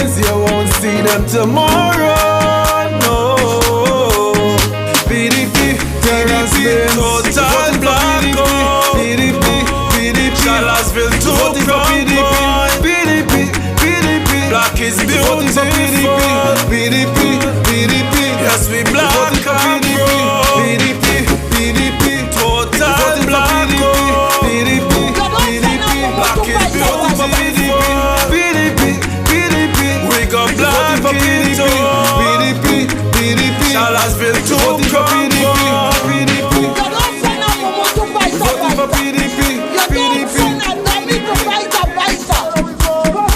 friends, you won't see them tomorrow. No. PDP, PDP, total blackout. PDP, PDP, Charlottesville to PDP, PDP, PDP. Black is beautiful. PDP, PDP, yes we black and brown. PDP, PDP, total blackout. PDP, PDP, black is beautiful. PDP, PDP, we got black PDP, PDP, PDP, Charlottesville to PDP, PDP. Voting for PDP, PDP.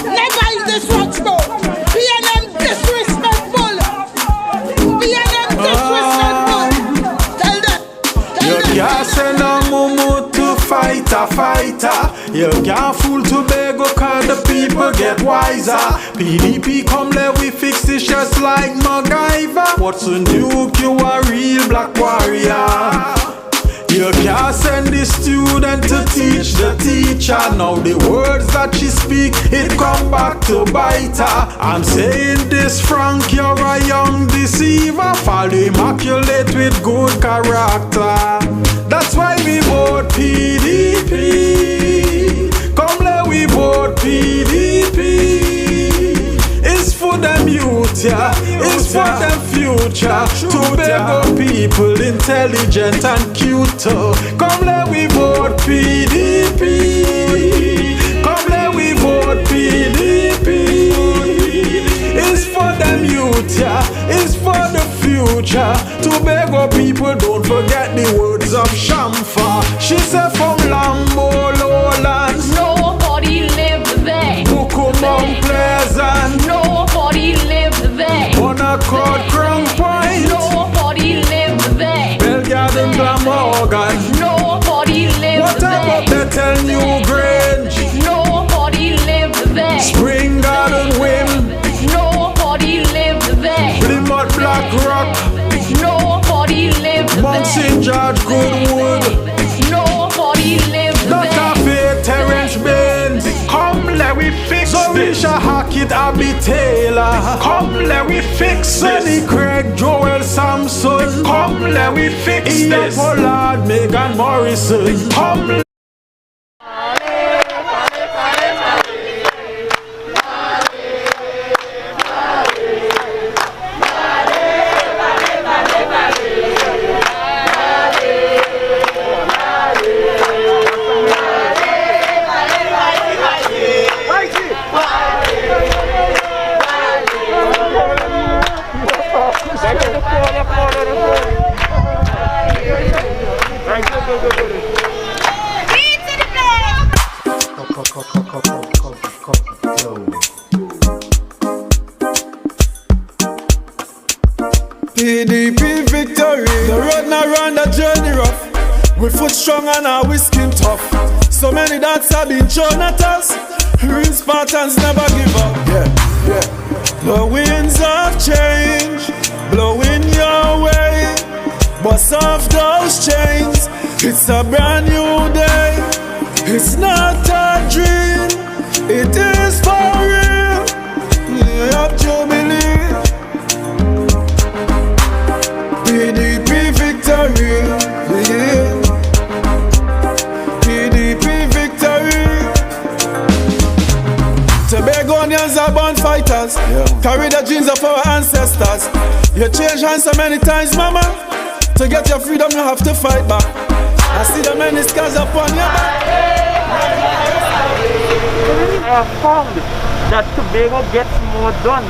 Never is this what's go. BNM disrespectful. BNM disrespectful. Tell them. You can't send a mumu to fight a fighter. You can't fool Tobago cause the people get wiser. PDP come let we fix this just like MacGyver. What's a nuke, you a real black warrior. You can't send the student to teach the teacher. Now the words that she speak, it come back to bite her. I'm saying this, Frank, you're a young deceiver. Fall immaculate with good character. That's why we vote PDP. Come let we vote PDP. It's for them youth, yeah. It's for them future. Tobago people intelligent and cute. Come let we vote PDP. Come let we vote PDP. It's for them youth, yeah. It's for the future. Tobago people, don't forget the words of Shamfa. She said from Lambo Lowlands, nobody lived there. Buku Mount Pleasant, nobody lived there. Bonaccord Crown Point, nobody lived there. Belgarden Glamorgan, nobody lived what there. about Bethel New Grange, Nobody lived there. Spring Garden Wim, Nobody lived there. Plymouth Black Rock, Nobody lived Mount there. St. George Goodwood, Nobody lived Dr. there. Faith Terrence Baines. Come let we fix Zorisha Hackett, Abby Taylor. Come let we fix Sonny Craig, Joel Sampson. Come let we fix Ian Pollard, Megan Morrison. Come PDP victory. The road now run the journey rough. We foot strong and our skin tough. So many dots have been thrown at us. Real Spartans never give up. Yeah. The winds of change blowing your way. Bust off those chains. It's a brand new day. It's not a dream. It is for real. You have to believe. PDP victory, yeah. PDP victory. Tobagonians are born fighters, carry the genes of our ancestors. You change hands so many times, mama. To get your freedom, you have to fight back. I see the many scars upon your back. I have found that Tobago gets more done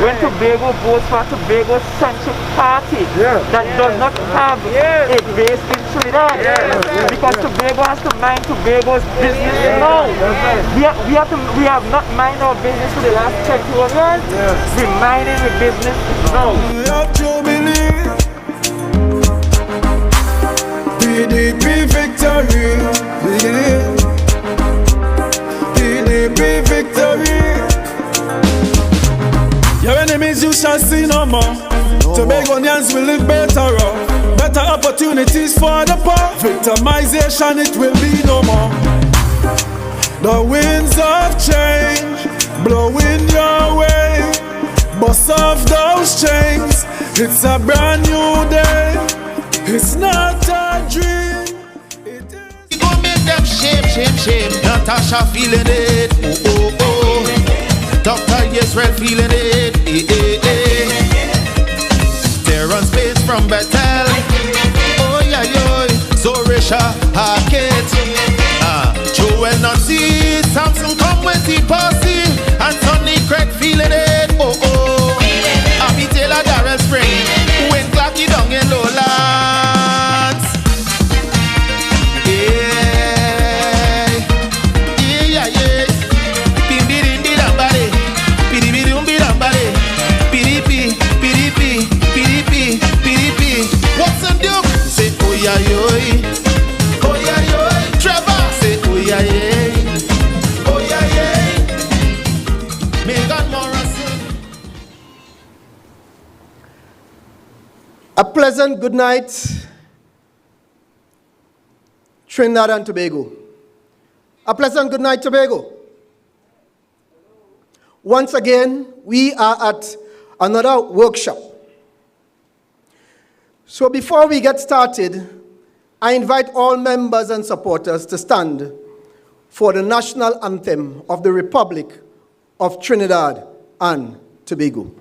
when Tobago goes for Tobago Centric Party that does not have a base in Trinidad, because Tobago has to mind Tobago's business now. We have not mind our business for the last 21 years. We're minding the business now. You have to believe. PDP victory, yeah. PDP victory. Your enemies you shall see no more. Tobagonians will live better off. Better opportunities for the poor. Victimization it will be no more. The winds of change blowing your way. Bust off those chains. It's a brand new day. It's not a dream. It is. Go make them shame, shame, shame. Natasha feeling it. Oh, oh, oh. Dr. Yesrel feeling it. Eh, eh, eh. Terrence Bates from Bethel. Oh, yeah, yeah. Zorisha Hackett. Joel Nazi. Samson come with the posse. And Sonny Craig feeling it. Oh, oh. Abby Taylor, Darrell Spring. Wayne Clarky down in Lowlands. Yeah, yeah. Bimbi dambare. Bidi dambare. PDP. What's in Duke? Say, oh, yeah, yo. Oh, yeah, yo. Trevor. Say, oh, yeah, yeah. Oh, yeah, yeah. Megan Morrison. A pleasant good night, Trinidad and Tobago. A pleasant good night, Tobago. Once again, we are at another workshop. So before we get started, I invite all members and supporters to stand for the national anthem of the Republic of Trinidad and Tobago.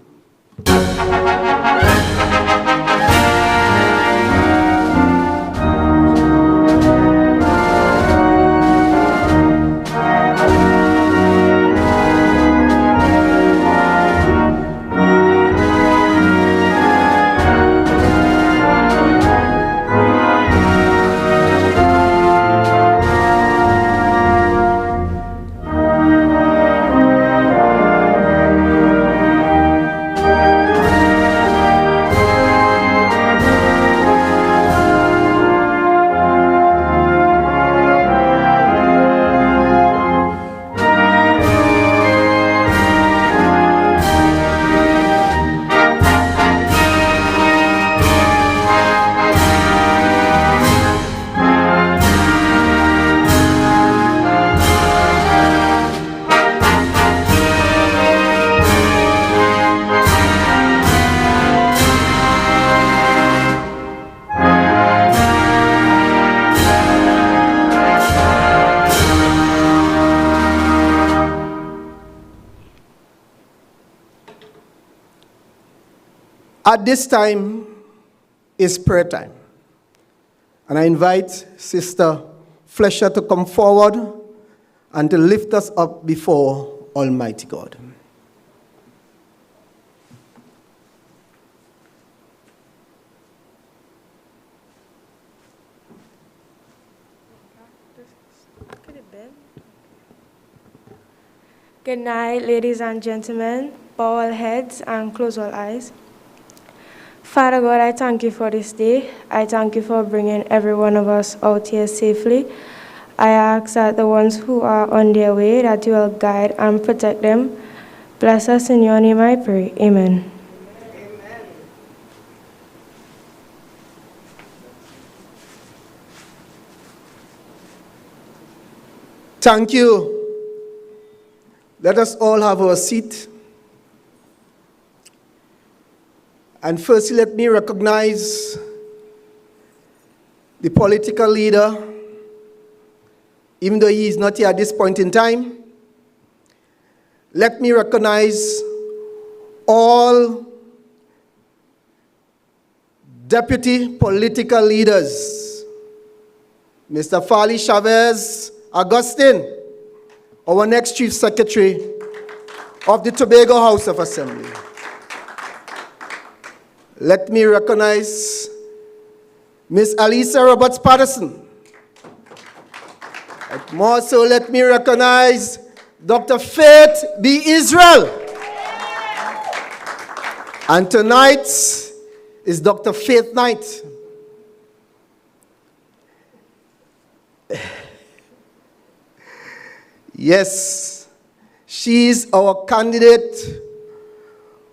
At this time is prayer time. And I invite Sister Fletcher to come forward and to lift us up before Almighty God. Good night, ladies and gentlemen. Bow all heads and close all eyes. Father God, I thank you for this day. I thank you for bringing every one of us out here safely. I ask that the ones who are on their way, that you will guide and protect them. Bless us in your name, I pray. Amen. Thank you. Let us all have our seat. And firstly, let me recognize the political leader, even though he is not here at this point in time. Let me recognize all deputy political leaders. Mr. Fali Chavez Augustine, our next Chief Secretary of the Tobago House of Assembly. Let me recognize Ms. Alisa Roberts Patterson. And more so, let me recognize Dr. Faith B. Israel. And tonight is Dr. Faith Knight. Yes, she's our candidate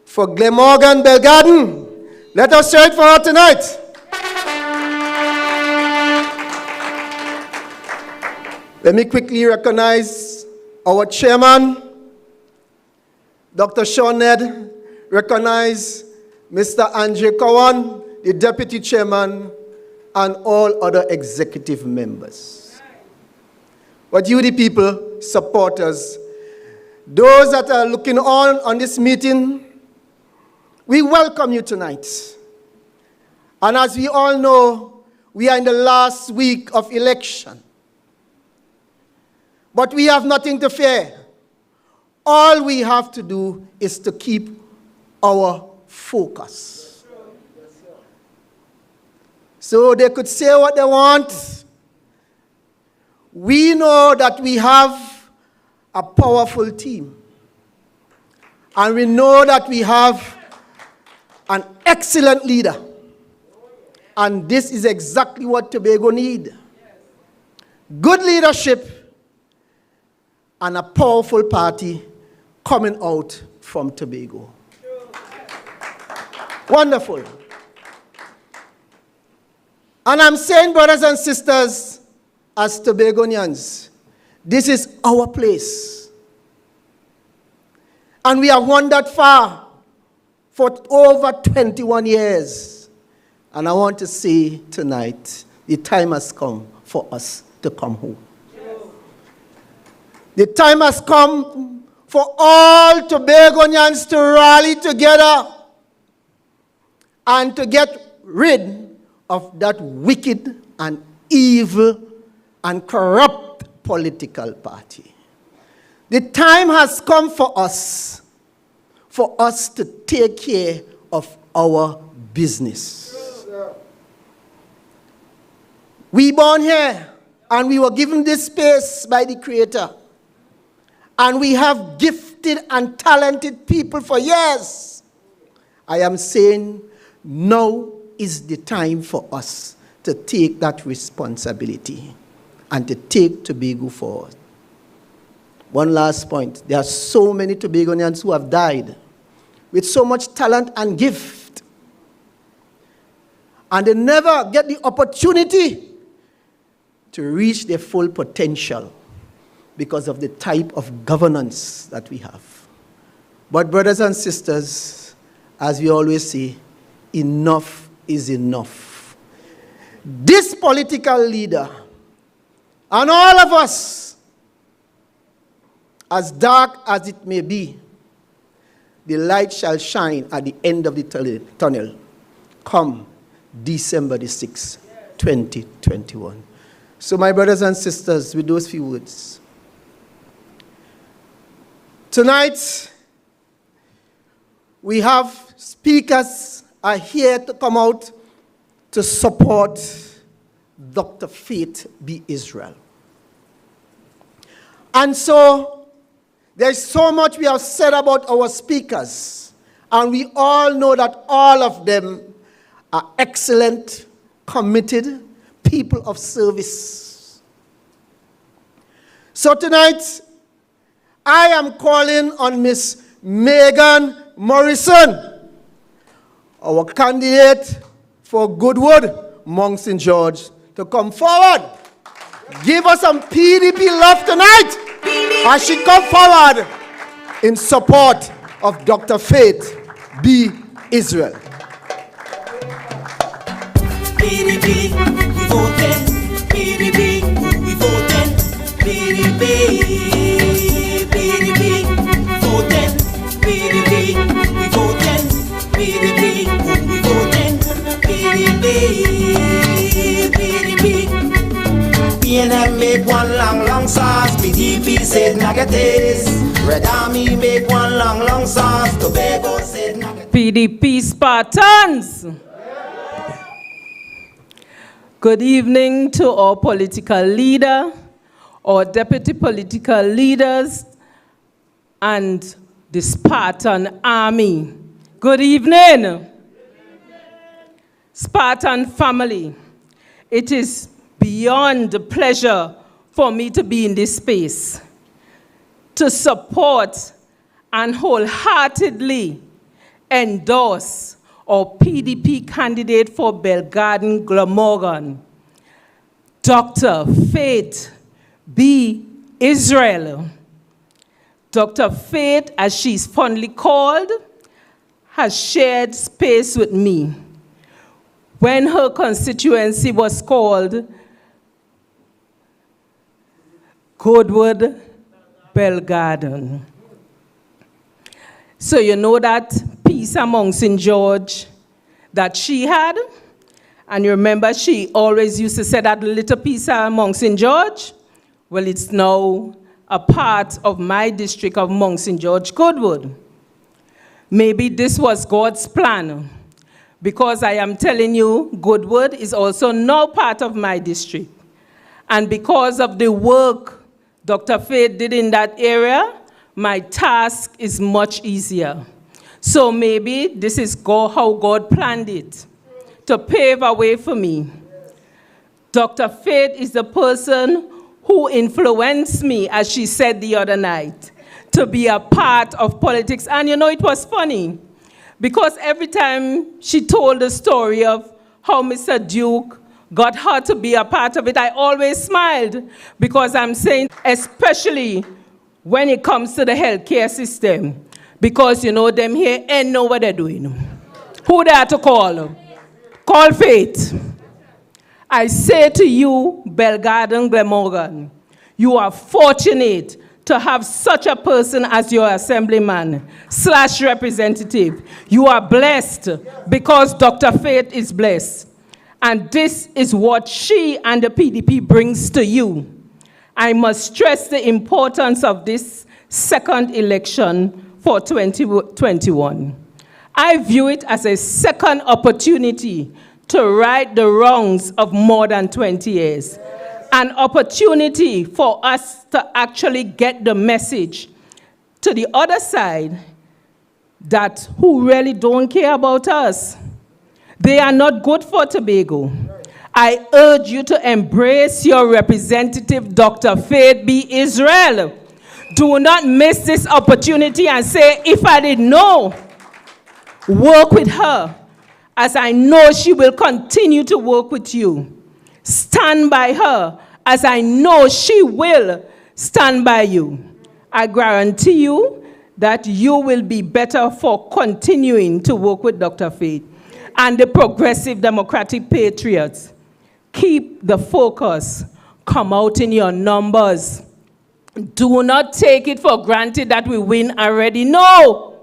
for Glamorgan Belgarden. Let us shout for her tonight. Let me quickly recognize our chairman, Dr. Sean Ned, recognize Mr. Andre Cowan, the Deputy Chairman, and all other executive members. But you, the people, supporters, those that are looking on this meeting, we welcome you tonight. And as we all know, we are in the last week of election. But we have nothing to fear. All we have to do is to keep our focus. So they could say what they want. We know that we have a powerful team. And we know that we have an excellent leader. And this is exactly what Tobago needs. Good leadership and a powerful party coming out from Tobago. Wonderful. And I'm saying, brothers and sisters, as Tobagonians, this is our place. And we have wandered far for over 21 years. And I want to say tonight, the time has come for us to come home. The time has come for all Tobagonians to rally together and to get rid of that wicked and evil and corrupt political party. The time has come for us to take care of our business. We born here and we were given this space by the Creator. And we have gifted and talented people for years. I am saying now is the time for us to take that responsibility and to take Tobago forward. One last point. There are so many Tobagonians who have died with so much talent and gift. And they never get the opportunity to reach their full potential because of the type of governance that we have. But brothers and sisters, as we always say, enough is enough. This political leader and all of us, as dark as it may be, the light shall shine at the end of the tunnel come December the 6th, 2021. So my brothers and sisters, with those few words, tonight we have speakers are here to come out to support Dr. Faith B. Israel. And so there's so much we have said about our speakers, and we all know that all of them are excellent, committed people of service. So tonight, I am calling on Miss Megan Morrison, our candidate for Goodwood, Mount St. George, to come forward. Give us some PDP love tonight as she come forward in support of Dr. Faith B. Israel. PDP, we voting. PDP, we voting. PDP, PDP, voting. PDP, we voting. PDP, we voting. PDP, PDP. PNM make one long sauce. PDP said negative. Red Army make one long sauce. Tobago said negative. PDP Spartans. Good evening to our political leader, our deputy political leaders, and the Spartan Army. Good evening. Spartan family, it is beyond a pleasure for me to be in this space, to support and wholeheartedly endorse our PDP candidate for Belgarden Glamorgan, Dr. Faith B. Israel. Dr. Faith, as she's fondly called, has shared space with me when her constituency was called Goodwood Bell Garden. So you know that peace among St. George that she had? And you remember she always used to say that little piece among St. George? Well, it's now a part of my district of Mount St. George, Goodwood. Maybe this was God's plan, because I am telling you, Goodwood is also now part of my district. And because of the work Dr. Faith did in that area, my task is much easier. So maybe this is how God planned it, to pave a way for me. Dr. Faith is the person who influenced me, as she said the other night, to be a part of politics. And you know, it was funny, because every time she told the story of how Mr. Duke got her to be a part of it, I always smiled, because I'm saying, especially when it comes to the healthcare system, because you know, them here ain't know what they're doing. Who they are to call? Call Faith. I say to you, Bell Garden, Glamorgan, you are fortunate to have such a person as your assemblyman / representative. You are blessed because Dr. Faith is blessed. And this is what she and the PDP brings to you. I must stress the importance of this second election for 2021. I view it as a second opportunity to right the wrongs of more than 20 years. An opportunity for us to actually get the message to the other side that who really don't care about us. They are not good for Tobago. I urge you to embrace your representative, Dr. Faith B. Israel. Do not miss this opportunity and say, if I didn't know, work with her, as I know she will continue to work with you. Stand by her, as I know she will stand by you. I guarantee you that you will be better for continuing to work with Dr. Faith and the Progressive Democratic Patriots. Keep the focus. Come out in your numbers. Do not take it for granted that we win already. No.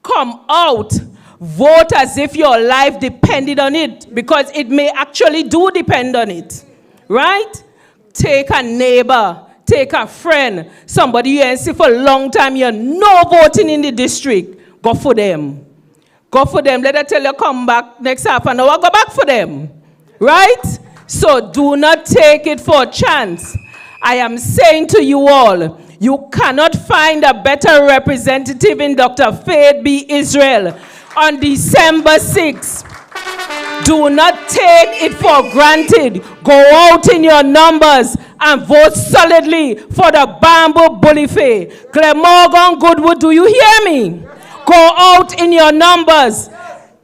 Come out. Vote as if your life depended on it, because it may actually do depend on it. Right? Take a neighbor, take a friend, somebody you ain't see for a long time, you're no voting in the district. Go for them. Go for them. Let her tell you come back next half an hour, go back for them. Right? So do not take it for a chance. I am saying to you all, you cannot find a better representative in Dr. Faith B. Israel on December 6th. Do not take it for granted. Go out in your numbers and vote solidly for the Bamboo Bullifay. Glamorgan, Goodwood, do you hear me? Go out in your numbers.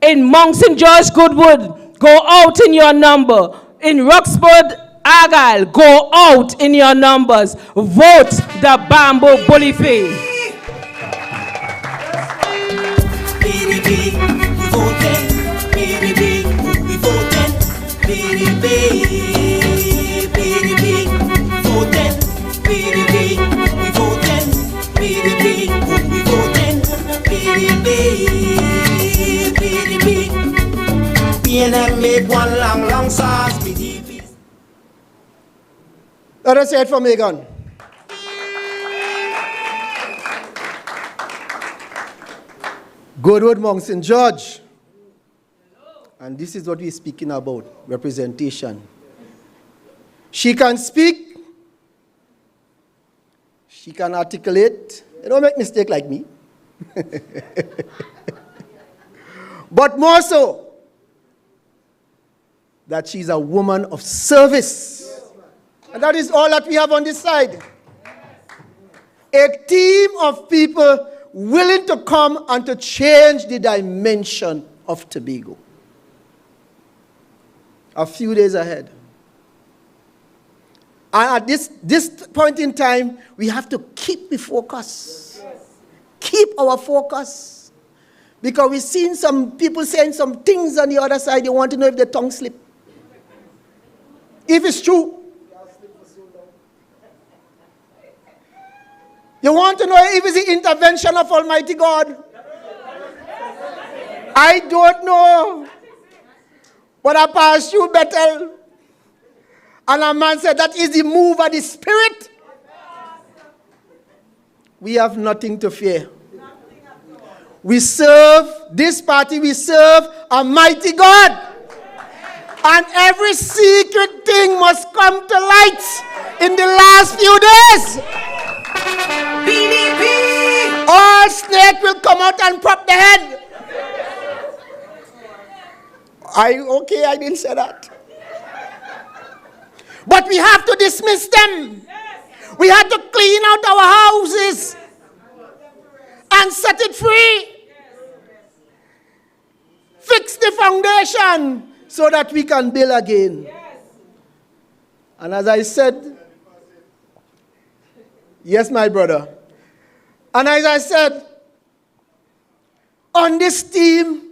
In Mount St. George, Goodwood, go out in your number. In Roxburgh, Argyle, go out in your numbers. Vote the Bamboo Bullifay. PDP, we voting. PDP, we voting. PDP, PDP, voting. PDP, we voting. PDP, we voting. PDP, PDP. PNM make one long sauce. PDP. Let us hear it from Megan. Goodwood, Mount St. George. And this is what we're speaking about, representation. She can speak. She can articulate. They don't make mistakes like me. But more so, that she's a woman of service. And that is all that we have on this side. A team of people willing to come and to change the dimension of Tobago. A few days ahead. And at this point in time, we have to keep the focus. Keep our focus. Because we've seen some people saying some things on the other side. You want to know if the tongue slip. If it's true. You want to know if it's the intervention of Almighty God. I don't know. But I passed through Bethel. And a man said, that is the move of the Spirit. We have nothing to fear. We serve, this party, we serve a mighty God. And every secret thing must come to light in the last few days. PDP! All snake will come out and prop the head. I didn't say that. But we have to dismiss them. We have to clean out our houses and set it free. Fix the foundation so that we can build again. And as I said, yes, my brother. And as I said, on this team,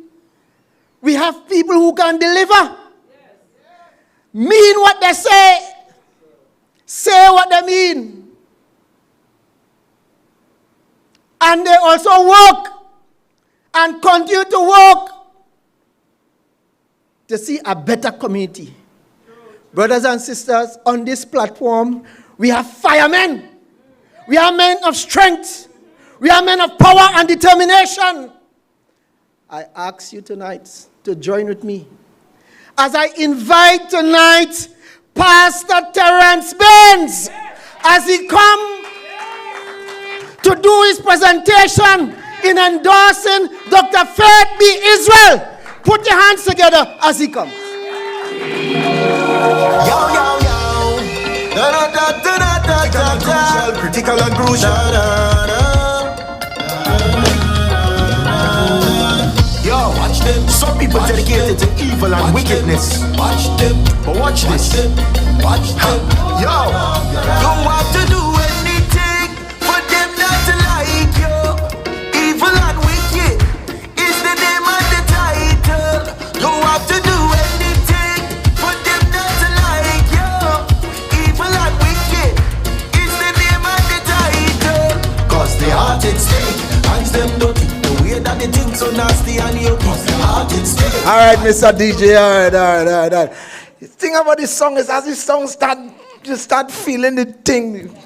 we have people who can deliver. Mean what they say. Say what they mean. And they also work and continue to work to see a better community. Brothers and sisters, on this platform, we have firemen. We are men of strength. We are men of power and determination. I ask you tonight to join with me as I invite tonight Pastor Terence Benz as he come to do his presentation in endorsing Dr. Faith B. Israel. Put your hands together as he comes. Yo, yo, yo. Da, da, da, da, da, da, da. Critical and crucial. Yo, watch them. Some people dedicated to evil and wickedness. Watch them. But watch this. Watch them. Yo, don't have to do anything for them not to like you. Evil and wicked is the name of the title. Don't have to do anything for them not to like you. Evil and wicked is the name of the title. Cause the heart is stake, hands them dirty. That they think so nasty and you heart it's still. All right, Mr. DJ. All right. The thing about this song is as this song you start feeling the thing.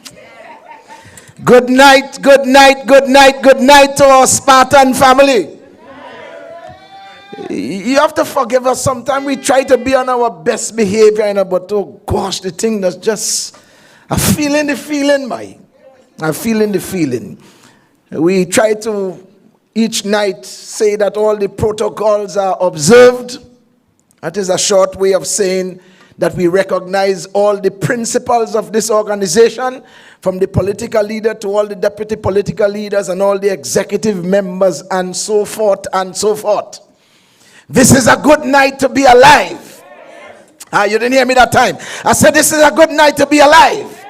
Good night to our Spartan family. You have to forgive us. Sometimes we try to be on our best behavior, but oh gosh, the thing that's just I'm feeling the feeling, man. I'm feeling the feeling. We try to each night say that all the protocols are observed. That is a short way of saying that we recognize all the principles of this organization, from the political leader to all the deputy political leaders and all the executive members and so forth and so forth. This is a good night to be alive. You didn't hear me that time. I said this is a good night to be alive.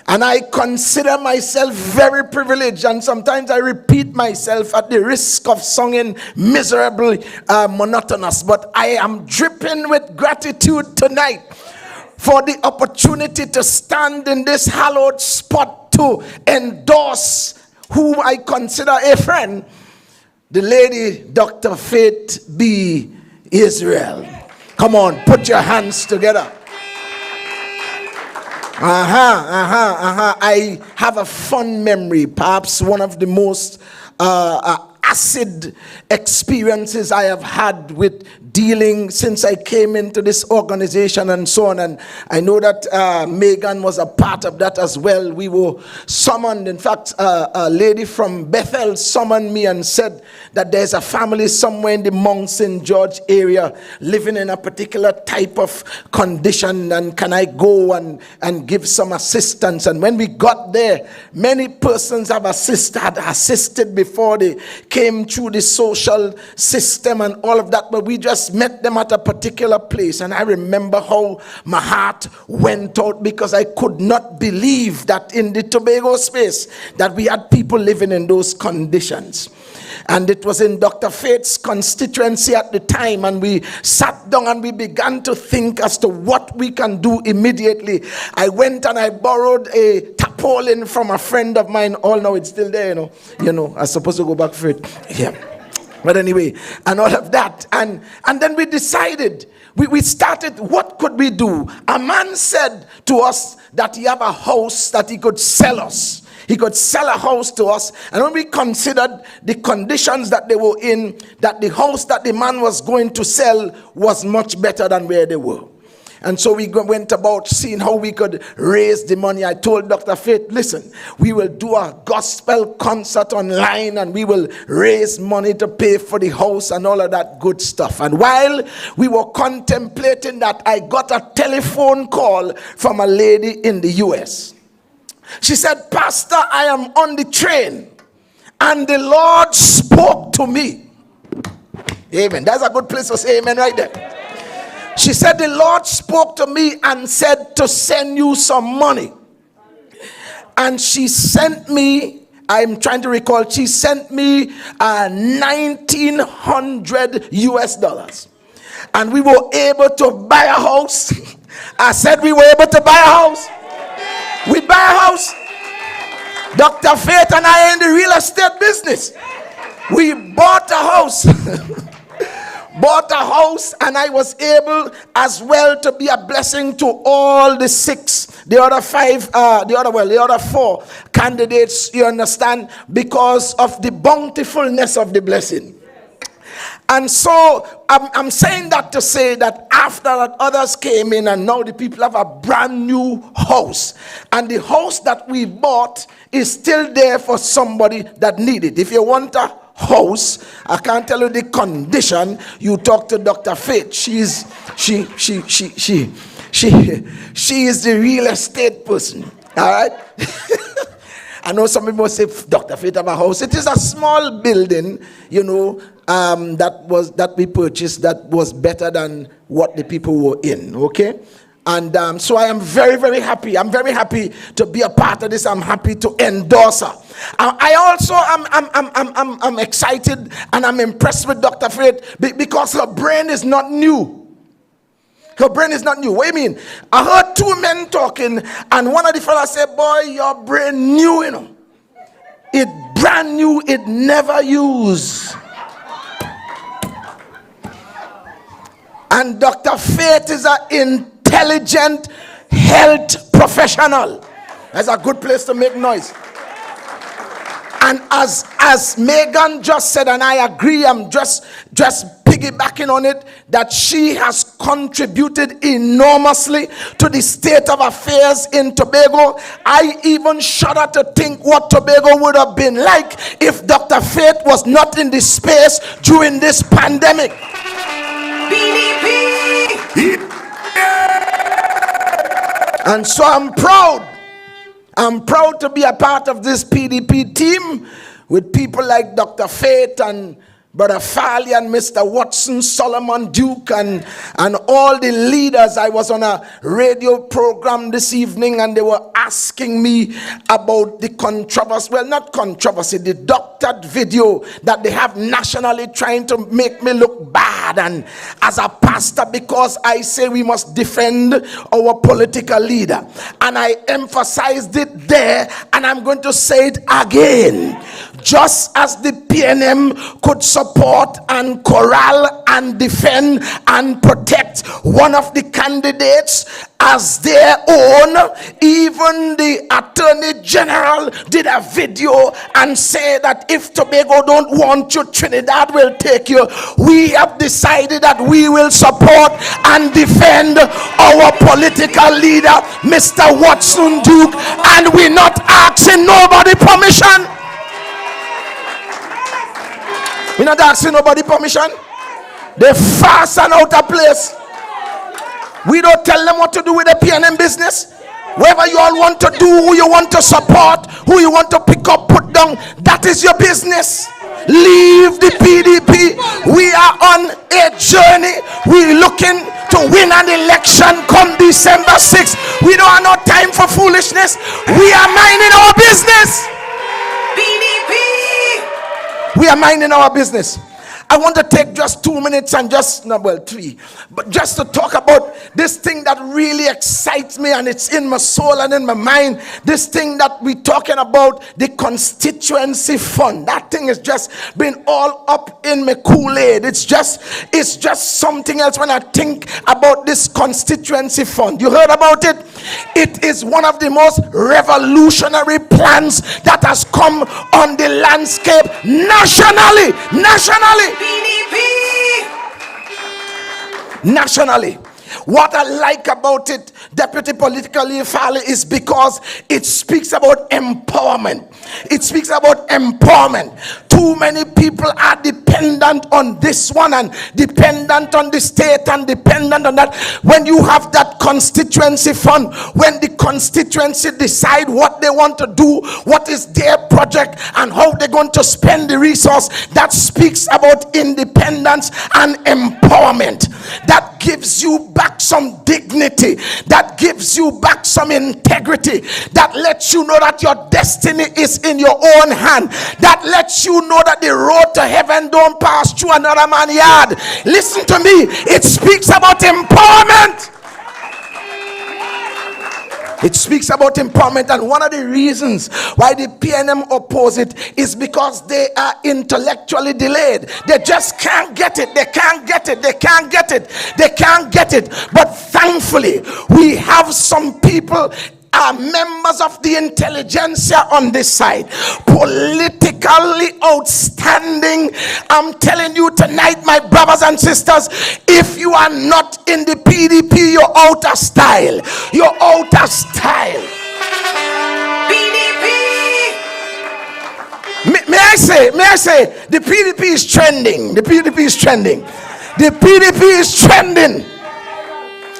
And I consider myself very privileged, and sometimes I repeat myself at the risk of sounding miserably monotonous, but I am dripping with gratitude tonight for the opportunity to stand in this hallowed spot to endorse who I consider a friend, the lady Dr. Faith B. Israel. Come on, put your hands together. I have a fond memory, perhaps one of the most acid experiences I have had with dealing since I came into this organization and so on. And I know that Megan was a part of that as well. We were summoned. In fact, a lady from Bethel summoned me and said that there's a family somewhere in the Mount St. George area living in a particular type of condition, and can I go and give some assistance? And when we got there, many persons have assisted before they came came through the social system and all of that, but we just met them at a particular place. And I remember how my heart went out, because I could not believe that in the Tobago space that we had people living in those conditions. And it was in Dr. Faith's constituency at the time, and we sat down and we began to think as to what we can do immediately. I went and I borrowed a tarpaulin from a friend of mine. All now it's still there, you know. I'm supposed to go back for it. Yeah. But anyway, and all of that. And then we decided, we started, what could we do? A man said to us that he had a house that he could sell us. He could sell a house to us. And when we considered the conditions that they were in, that the house that the man was going to sell was much better than where they were. And so we went about seeing how we could raise the money. I told Dr. Faith, listen, we will do a gospel concert online and we will raise money to pay for the house and all of that good stuff. And while we were contemplating that, I got a telephone call from a lady in the US. She said, Pastor, I am on the train and the Lord spoke to me. Amen. That's a good place to say amen right there. She said, the Lord spoke to me and said to send you some money. And she sent me, I'm trying to recall, she sent me $1,900 US. And we were able to buy a house. I said we were able to buy a house. We buy a house. Dr. Faith and I are in the real estate business. We bought a house. Bought a house, and I was able as well to be a blessing to all the other four candidates, you understand, because of the bountifulness of the blessing. And so I'm saying that to say that after that, others came in, and now the people have a brand new house. And the house that we bought is still there for somebody that need it. If you want a house, I can't tell you the condition, you talk to Dr. Faith. She is the real estate person. All right. I know some people say Dr. Faith have a house. It is a small building, you know, that we purchased that was better than what the people were in. Okay. And so I am very, very happy. I'm very happy to be a part of this. I'm happy to endorse her. I also am excited and I'm impressed with Dr. Faith because her brain is not new. Her brain is not new. What do you mean? I heard two men talking, and one of the fellas said, boy, your brain new, you know. It brand new, it never used. And Dr. Faith is an intelligent health professional. That's a good place to make noise. And as Megan just said, and I agree, I'm just piggybacking on it, that she has contributed enormously to the state of affairs in Tobago. I even shudder to think what Tobago would have been like if Dr. Faith was not in this space during this pandemic. PDP! And so I'm proud. I'm proud to be a part of this PDP team with people like Dr. Faith and Brother Farley and Mr. Watson, Solomon Duke, and all the leaders. I was on a radio program this evening and they were asking me about the controversy. Well, not controversy, the doctored video that they have nationally trying to make me look bad. And as a pastor, because I say we must defend our political leader. And I emphasized it there, and I'm going to say it again. Just as the PNM could support and corral and defend and protect one of the candidates as their own, even the Attorney General did a video and say that if Tobago don't want you, Trinidad will take you. We have decided that we will support and defend our political leader, Mr. Watson Duke, and we're not asking nobody permission. We're not asking nobody permission. They fast and out of place. We don't tell them what to do with the PNM business. Whatever you all want to do, who you want to support, who you want to pick up, put down, that is your business. leave the PDP. We are on a journey. We're looking to win an election come December 6th. We don't have no time for foolishness. We are minding our business. We are minding our business. I want to take just 2 minutes and just, no, well, 3, but just to talk about this thing that really excites me, and it's in my soul and in my mind. This thing that we're talking about, the constituency fund. That thing has just been all up in my Kool-Aid. It's just something else when I think about this constituency fund. You heard about it? It is one of the most revolutionary plans that has come on the landscape nationally. Nationally. What I like about it, Deputy Political Fale, is because it speaks about empowerment. It speaks about empowerment. Too many people are dependent on this one and dependent on the state and dependent on that. When you have that constituency fund, when the constituency decide what they want to do, what is their project and how they're going to spend the resource, that speaks about independence and empowerment. That gives you back some dignity, that gives you back some integrity, that lets you know that your destiny is in your own hand, that lets you know that the road to heaven don't pass through another man's yard. Listen to me, it speaks about empowerment. It speaks about empowerment, and one of the reasons why the PNM oppose it is because they are intellectually delayed. They just can't get it. They can't get it. But thankfully, we have some people are members of the intelligentsia on this side, politically outstanding. I'm telling you tonight, my brothers and sisters, if you are not in the PDP, you're out of style. You're out of style. PDP. May I say, the PDP is trending. The PDP is trending.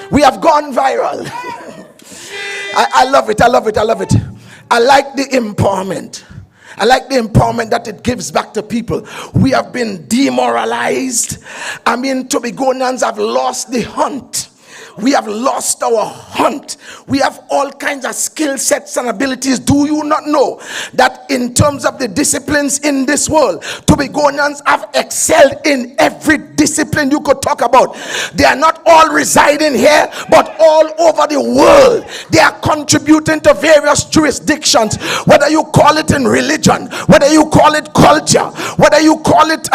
We have gone viral. I love it. I like the empowerment. I like the empowerment that it gives back to people. We have been demoralized. I mean, Tobagonians have lost the hunt. We have lost our hunt. We have all kinds of skill sets and abilities. Do you not know that in terms of the disciplines in this world, Tobagonians have excelled in every discipline you could talk about? They are not all residing here, but all over the world. They are contributing to various jurisdictions, whether you call it in religion, whether you call it culture, whether you call it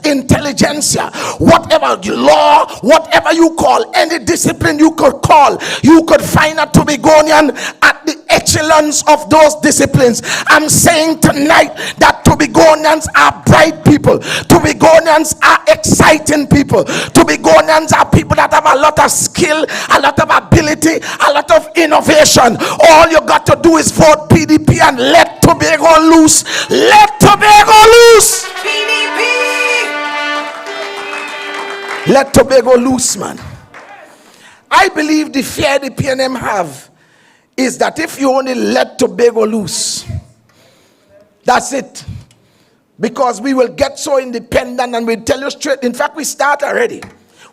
intelligentsia, whatever law, whatever you call, any discipline you could call, you could find a Tobagonian at the excellence of those disciplines. I'm saying tonight that Tobagonians are bright people. Tobagonians are exciting people. Tobagonians are people that have a lot of skill, a lot of ability, a lot of innovation. All you got to do is vote PDP and let Tobago loose. Let Tobago loose. PDP. Let Tobago loose, man. I believe the fear the PNM have is that if you only let Tobago loose, that's it. Because we will get so independent and we'll tell you straight. In fact, we start already.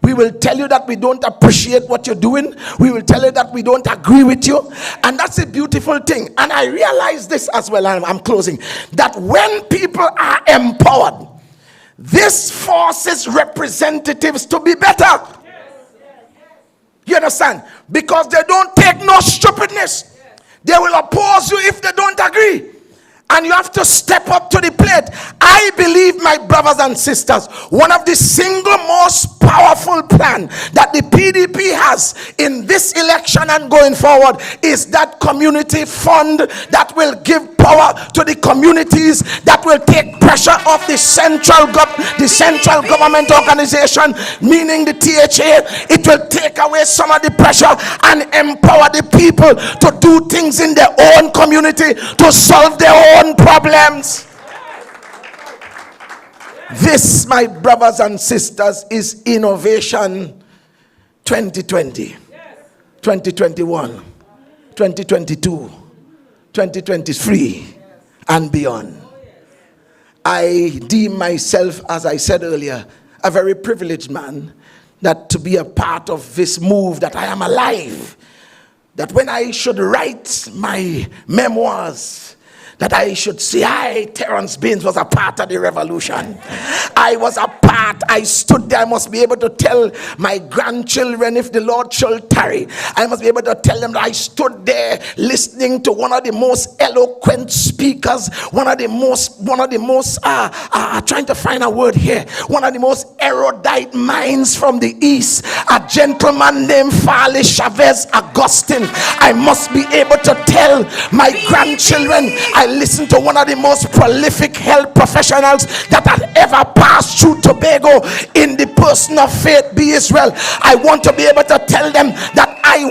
We will tell you that we don't appreciate what you're doing. We will tell you that we don't agree with you. And that's a beautiful thing. And I realize this as well, and I'm closing, that when people are empowered, this forces representatives to be better. You understand? Because they don't take no stupidness. They will oppose you if they don't agree. And you have to step up to the plate. I believe, my brothers and sisters, one of the single most powerful plan that the PDP has in this election and going forward is that community fund that will give power to the communities, that will take pressure off the central government organization, meaning the THA. It will take away some of the pressure and empower the people to do things in their own community, to solve their own problems. This, my brothers and sisters, is Innovation 2020, 2021, 2022, 2023, and beyond. I deem myself, as I said earlier, a very privileged man, that to be a part of this move, that I am alive, that when I should write my memoirs, that I should say, I, Terrence Baines, was a part of the revolution. I was a part. I stood there. I must be able to tell my grandchildren, if the Lord shall tarry, I must be able to tell them that I stood there listening to one of the most eloquent speakers, one of the most, trying to find a word here, one of the most erudite minds from the East, a gentleman named Farley Chavez Augustine. I must be able to tell my grandchildren, I listened to one of the most prolific health professionals that had ever passed through Tobago in the person of Faith B. Israel. I want to be able to tell them that I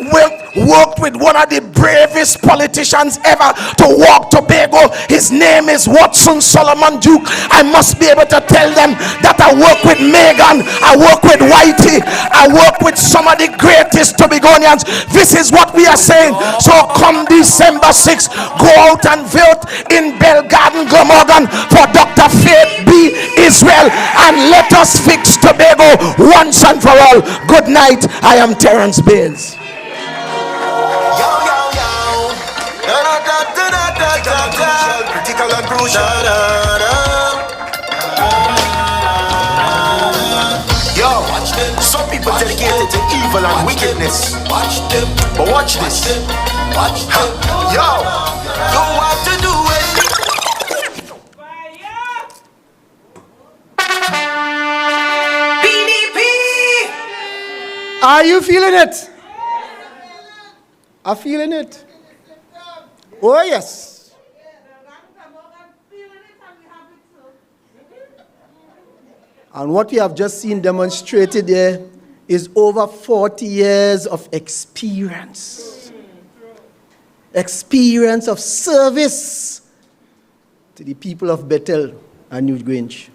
worked with one of the bravest politicians ever to walk Tobago. His name is Watson Solomon Duke. I must be able to tell them that I work with Megan, I work with Whitey, I work with some of the greatest Tobagonians. This is what we are saying. So come December 6th, go out and vote in Bell Garden, Glamorgan for Dr. Faith B. Israel, and let us fix Tobago once and for all. Good night. I am Terrence Baines. Yo, some people dedicated to evil and wickedness. But watch this. Yo, don't have to do it. PDP. Are you feeling it? Are feeling it? Oh yes. And what we have just seen demonstrated there is over 40 years of experience. Experience of service to the people of Bethel and New Grange.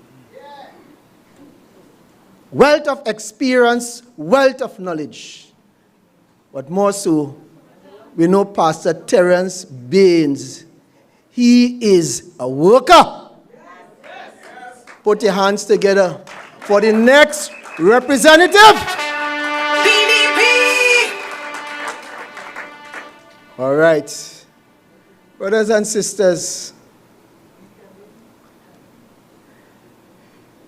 Wealth of experience, wealth of knowledge. But more so, we know Pastor Terrence Baines. He is a worker. Put your hands together for the next representative. PDP. All right. Brothers and sisters,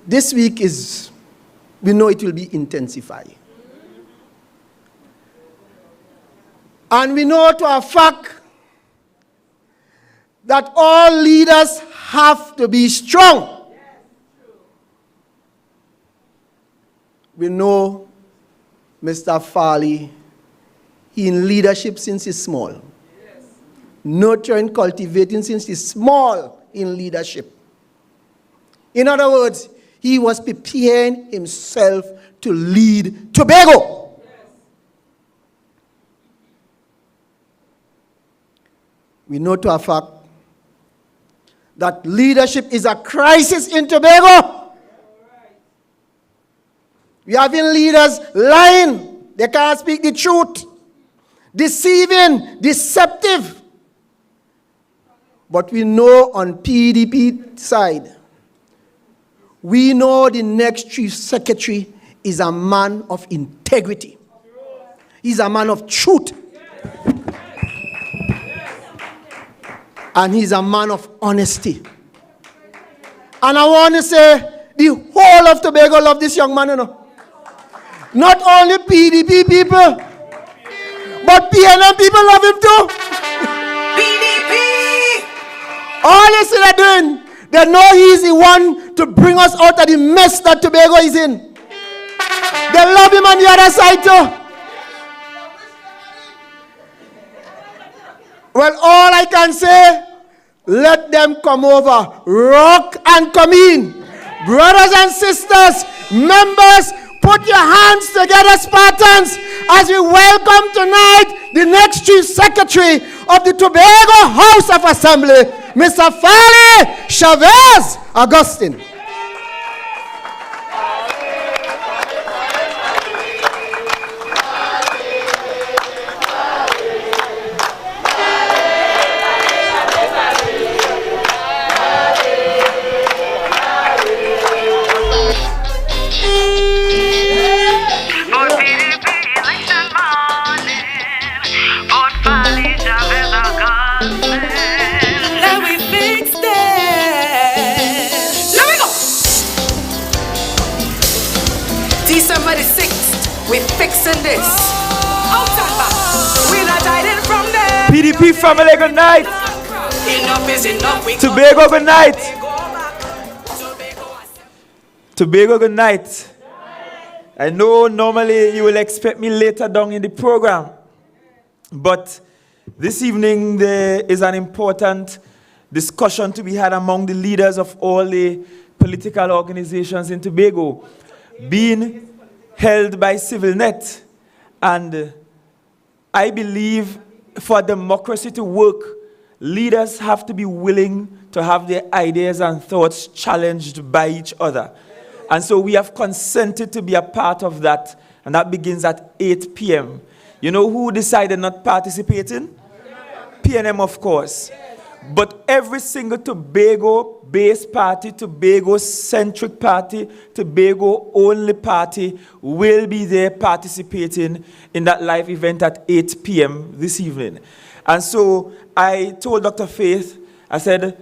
this week we know it will be intensified. And we know to a fact that all leaders have to be strong. We know Mr. Farley, he in leadership since he's small. Nurturing, cultivating since he's small in leadership. In other words, he was preparing himself to lead Tobago. We know to a fact that leadership is a crisis in Tobago. We are having leaders lying. They can't speak the truth. Deceiving, deceptive. But we know on PDP side, we know the next chief secretary is a man of integrity. He's a man of truth. And he's a man of honesty. And I want to say, the whole of Tobago love this young man, you know. Not only PDP people, but PNM people love him too. PDP. All this they're doing, they know he's the one to bring us out of the mess that Tobago is in. They love him on the other side too. Well, all I can say, let them come over, rock and come in. Brothers and sisters, members, put your hands together, Spartans, as we welcome tonight the next chief secretary of the Tobago House of Assembly, Mr. Farley Chavez Augustine. December the 6th, we fixing this. Out and back. We not hiding from them. PDP family, good night. Enough is enough. We Tobago, good night. Tobago, good night. I know normally you will expect me later down in the program, but this evening there is an important discussion to be had among the leaders of all the political organizations in Tobago, being held by CivilNet. And I believe for democracy to work, leaders have to be willing to have their ideas and thoughts challenged by each other. And so we have consented to be a part of that, and that begins at 8 p.m. You know who decided not participating? PNM, of course. But every single Tobago-based party, Tobago-centric party, Tobago-only party will be there participating in that live event at 8 p.m. this evening. And so I told Dr. Faith, I said,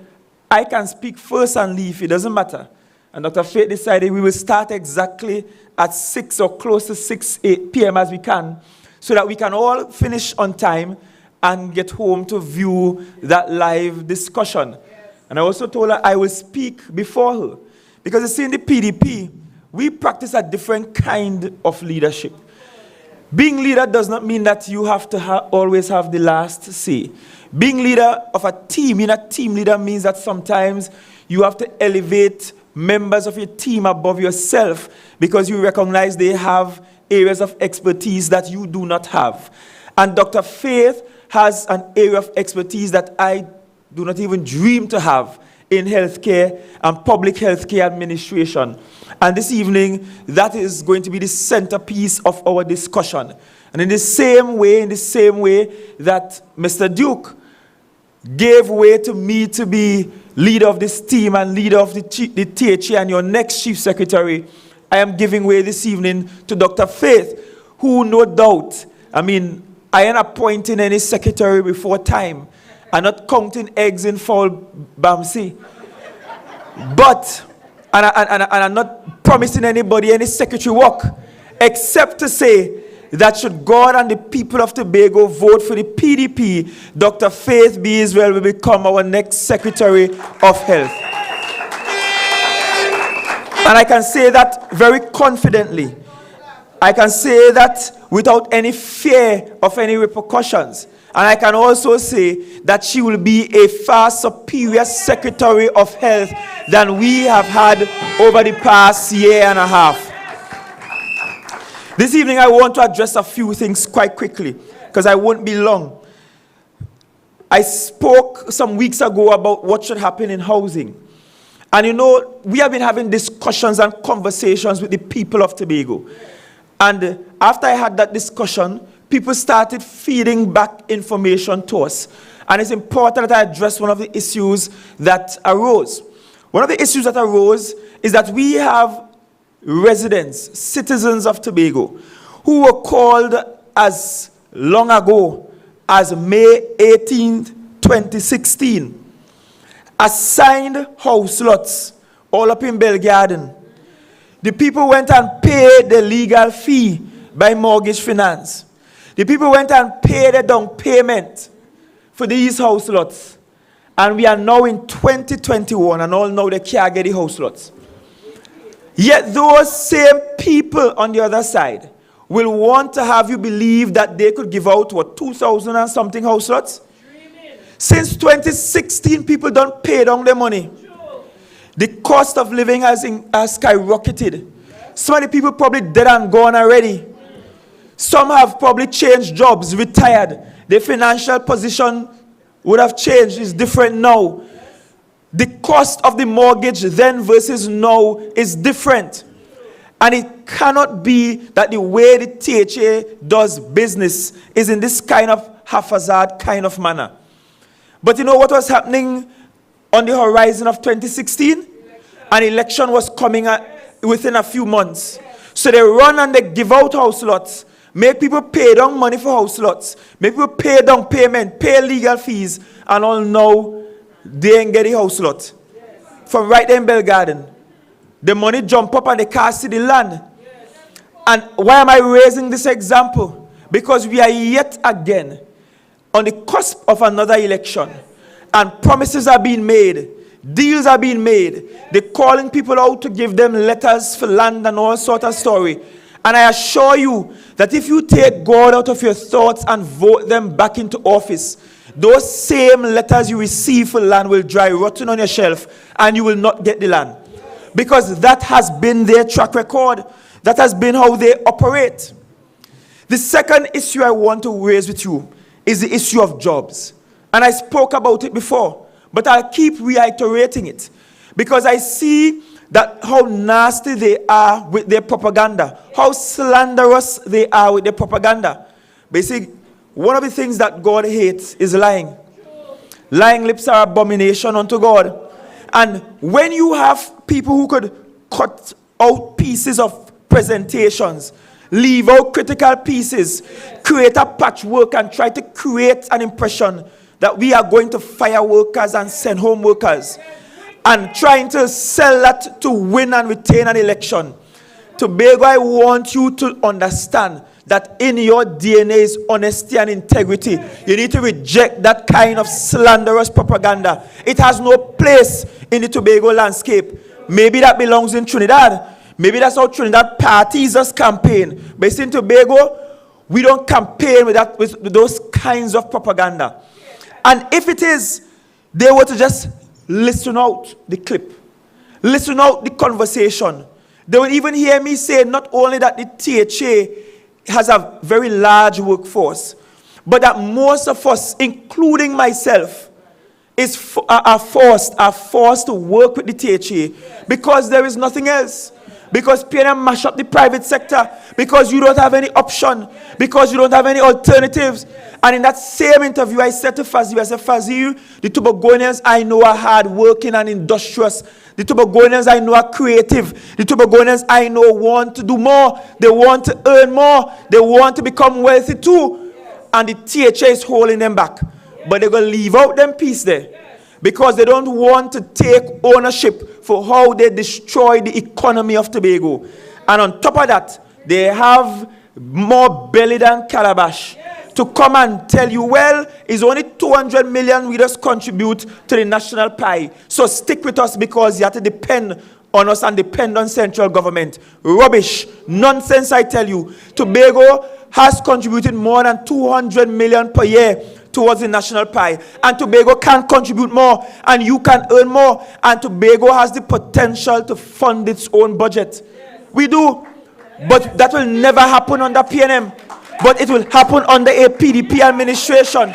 I can speak first and leave, it doesn't matter. And Dr. Faith decided we will start exactly at 6 or close to 8 p.m. as we can, so that we can all finish on time and get home to view that live discussion. And I also told her I will speak before her. Because you see, in the PDP, we practice a different kind of leadership. Being leader does not mean that you have to always have the last say. Being leader of a team, team leader means that sometimes you have to elevate members of your team above yourself because you recognize they have areas of expertise that you do not have. And Dr. Faith has an area of expertise that I do not even dream to have in healthcare and public healthcare administration. And this evening, that is going to be the centerpiece of our discussion. And in the same way that Mr. Duke gave way to me to be leader of this team and leader of the THA and your next chief secretary, I am giving way this evening to Dr. Faith, who no doubt, I ain't appointing any secretary before time. I'm not counting eggs in foul Bamsi. But, and I'm not promising anybody any secretary work, except to say that should God and the people of Tobago vote for the PDP, Dr. Faith B. Israel will become our next Secretary of Health. And I can say that very confidently. I can say that without any fear of any repercussions. And I can also say that she will be a far superior Secretary of Health than we have had over the past year and a half. This evening I want to address a few things quite quickly, because I won't be long. I spoke some weeks ago about what should happen in housing. And you know, we have been having discussions and conversations with the people of Tobago. And after I had that discussion, people started feeding back information to us. And it's important that I address one of the issues that arose. One of the issues that arose is that we have residents, citizens of Tobago, who were called as long ago as May 18th, 2016, assigned house lots all up in Belgarden. The people went and paid the legal fee by mortgage finance. The people went and paid the down payment for these house lots. And we are now in 2021, and all know they can't get the house lots. Yet those same people on the other side will want to have you believe that they could give out, 2,000 and something house lots? Since 2016, people don't pay down their money. The cost of living has skyrocketed. Some of the people probably dead and gone already. Some have probably changed jobs, retired. Their financial position would have changed. It's different now. The cost of the mortgage then versus now is different. And it cannot be that the way the THA does business is in this kind of haphazard kind of manner. But you know what was happening on the horizon of 2016? An election was coming within a few months. So they run and they give out house lots, make people pay down money for house lots, make people pay down payment, pay legal fees, and all now they ain't get the house lot. From right there in Belgarden. The money jump up and they can't see the land. And why am I raising this example? Because we are yet again on the cusp of another election. And promises are being made. Deals are being made. They're calling people out to give them letters for land and all sort of story. And I assure you that if you take God out of your thoughts and vote them back into office, those same letters you receive for land will dry rotten on your shelf and you will not get the land. Because that has been their track record. That has been how they operate. The second issue I want to raise with you is the issue of jobs. And I spoke about it before, but I'll keep reiterating it. Because I see that how nasty they are with their propaganda, how slanderous they are with their propaganda. Basically, one of the things that God hates is lying. Lying lips are abomination unto God. And when you have people who could cut out pieces of presentations, leave out critical pieces, create a patchwork and try to create an impression that we are going to fire workers and send home workers, and trying to sell that to win and retain an election. Tobago, I want you to understand that in your DNA is honesty and integrity. You need to reject that kind of slanderous propaganda. It has no place in the Tobago landscape. Maybe that belongs in Trinidad. Maybe that's how Trinidad parties us campaign. But in Tobago, we don't campaign with those kinds of propaganda. And if it is, they were to just listen out the clip, listen out the conversation. They will even hear me say not only that the THA has a very large workforce, but that most of us, including myself, are forced to work with the THA because there is nothing else. Because PNM mash up the private sector, because you don't have any option, because you don't have any alternatives. And in that same interview, I said to Fazil, the Tobagonians I know are hard working and industrious. The Tobagonians I know are creative. The Tobagonians I know want to do more. They want to earn more. They want to become wealthy too. And the THA is holding them back. But they're going to leave out them piece there, because they don't want to take ownership for how they destroy the economy of Tobago. And on top of that, they have more belly than calabash to come and tell you, well, it's only 200 million we just contribute to the national pie. So stick with us because you have to depend on us and depend on central government. Rubbish. Nonsense, I tell you. Tobago has contributed more than 200 million per year towards the national pie. And Tobago can contribute more, and you can earn more. And Tobago has the potential to fund its own budget. We do. But that will never happen under PNM. But it will happen under a PDP administration.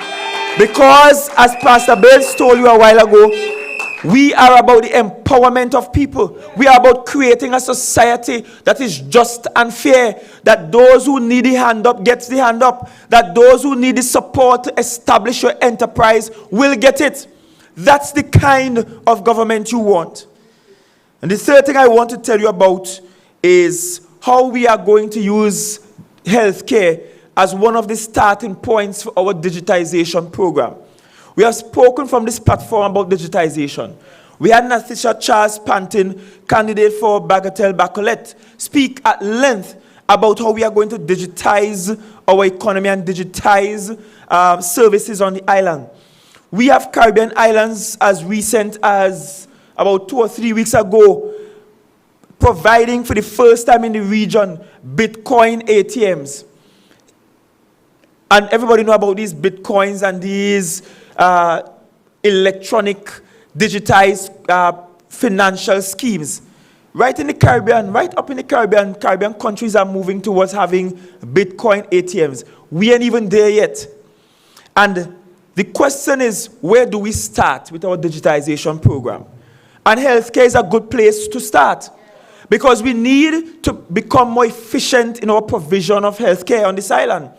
Because, as Pastor Bates told you a while ago, we are about the empowerment of people. We are about creating a society that is just and fair. That those who need the hand up gets the hand up. That those who need the support to establish your enterprise will get it. That's the kind of government you want. And the third thing I want to tell you about is how we are going to use healthcare as one of the starting points for our digitization program. We have spoken from this platform about digitization. We had Natisha Charles Pantin, candidate for Bagatelle Bacolet, speak at length about how we are going to digitize our economy and digitize services on the island. We have Caribbean islands as recent as about 2 or 3 weeks ago, providing for the first time in the region Bitcoin ATMs. And everybody know about these Bitcoins and these electronic, digitized financial schemes. Right in the Caribbean, right up in the Caribbean countries are moving towards having Bitcoin ATMs. We ain't even there yet. And the question is, where do we start with our digitization program? And healthcare is a good place to start, because we need to become more efficient in our provision of healthcare on this island.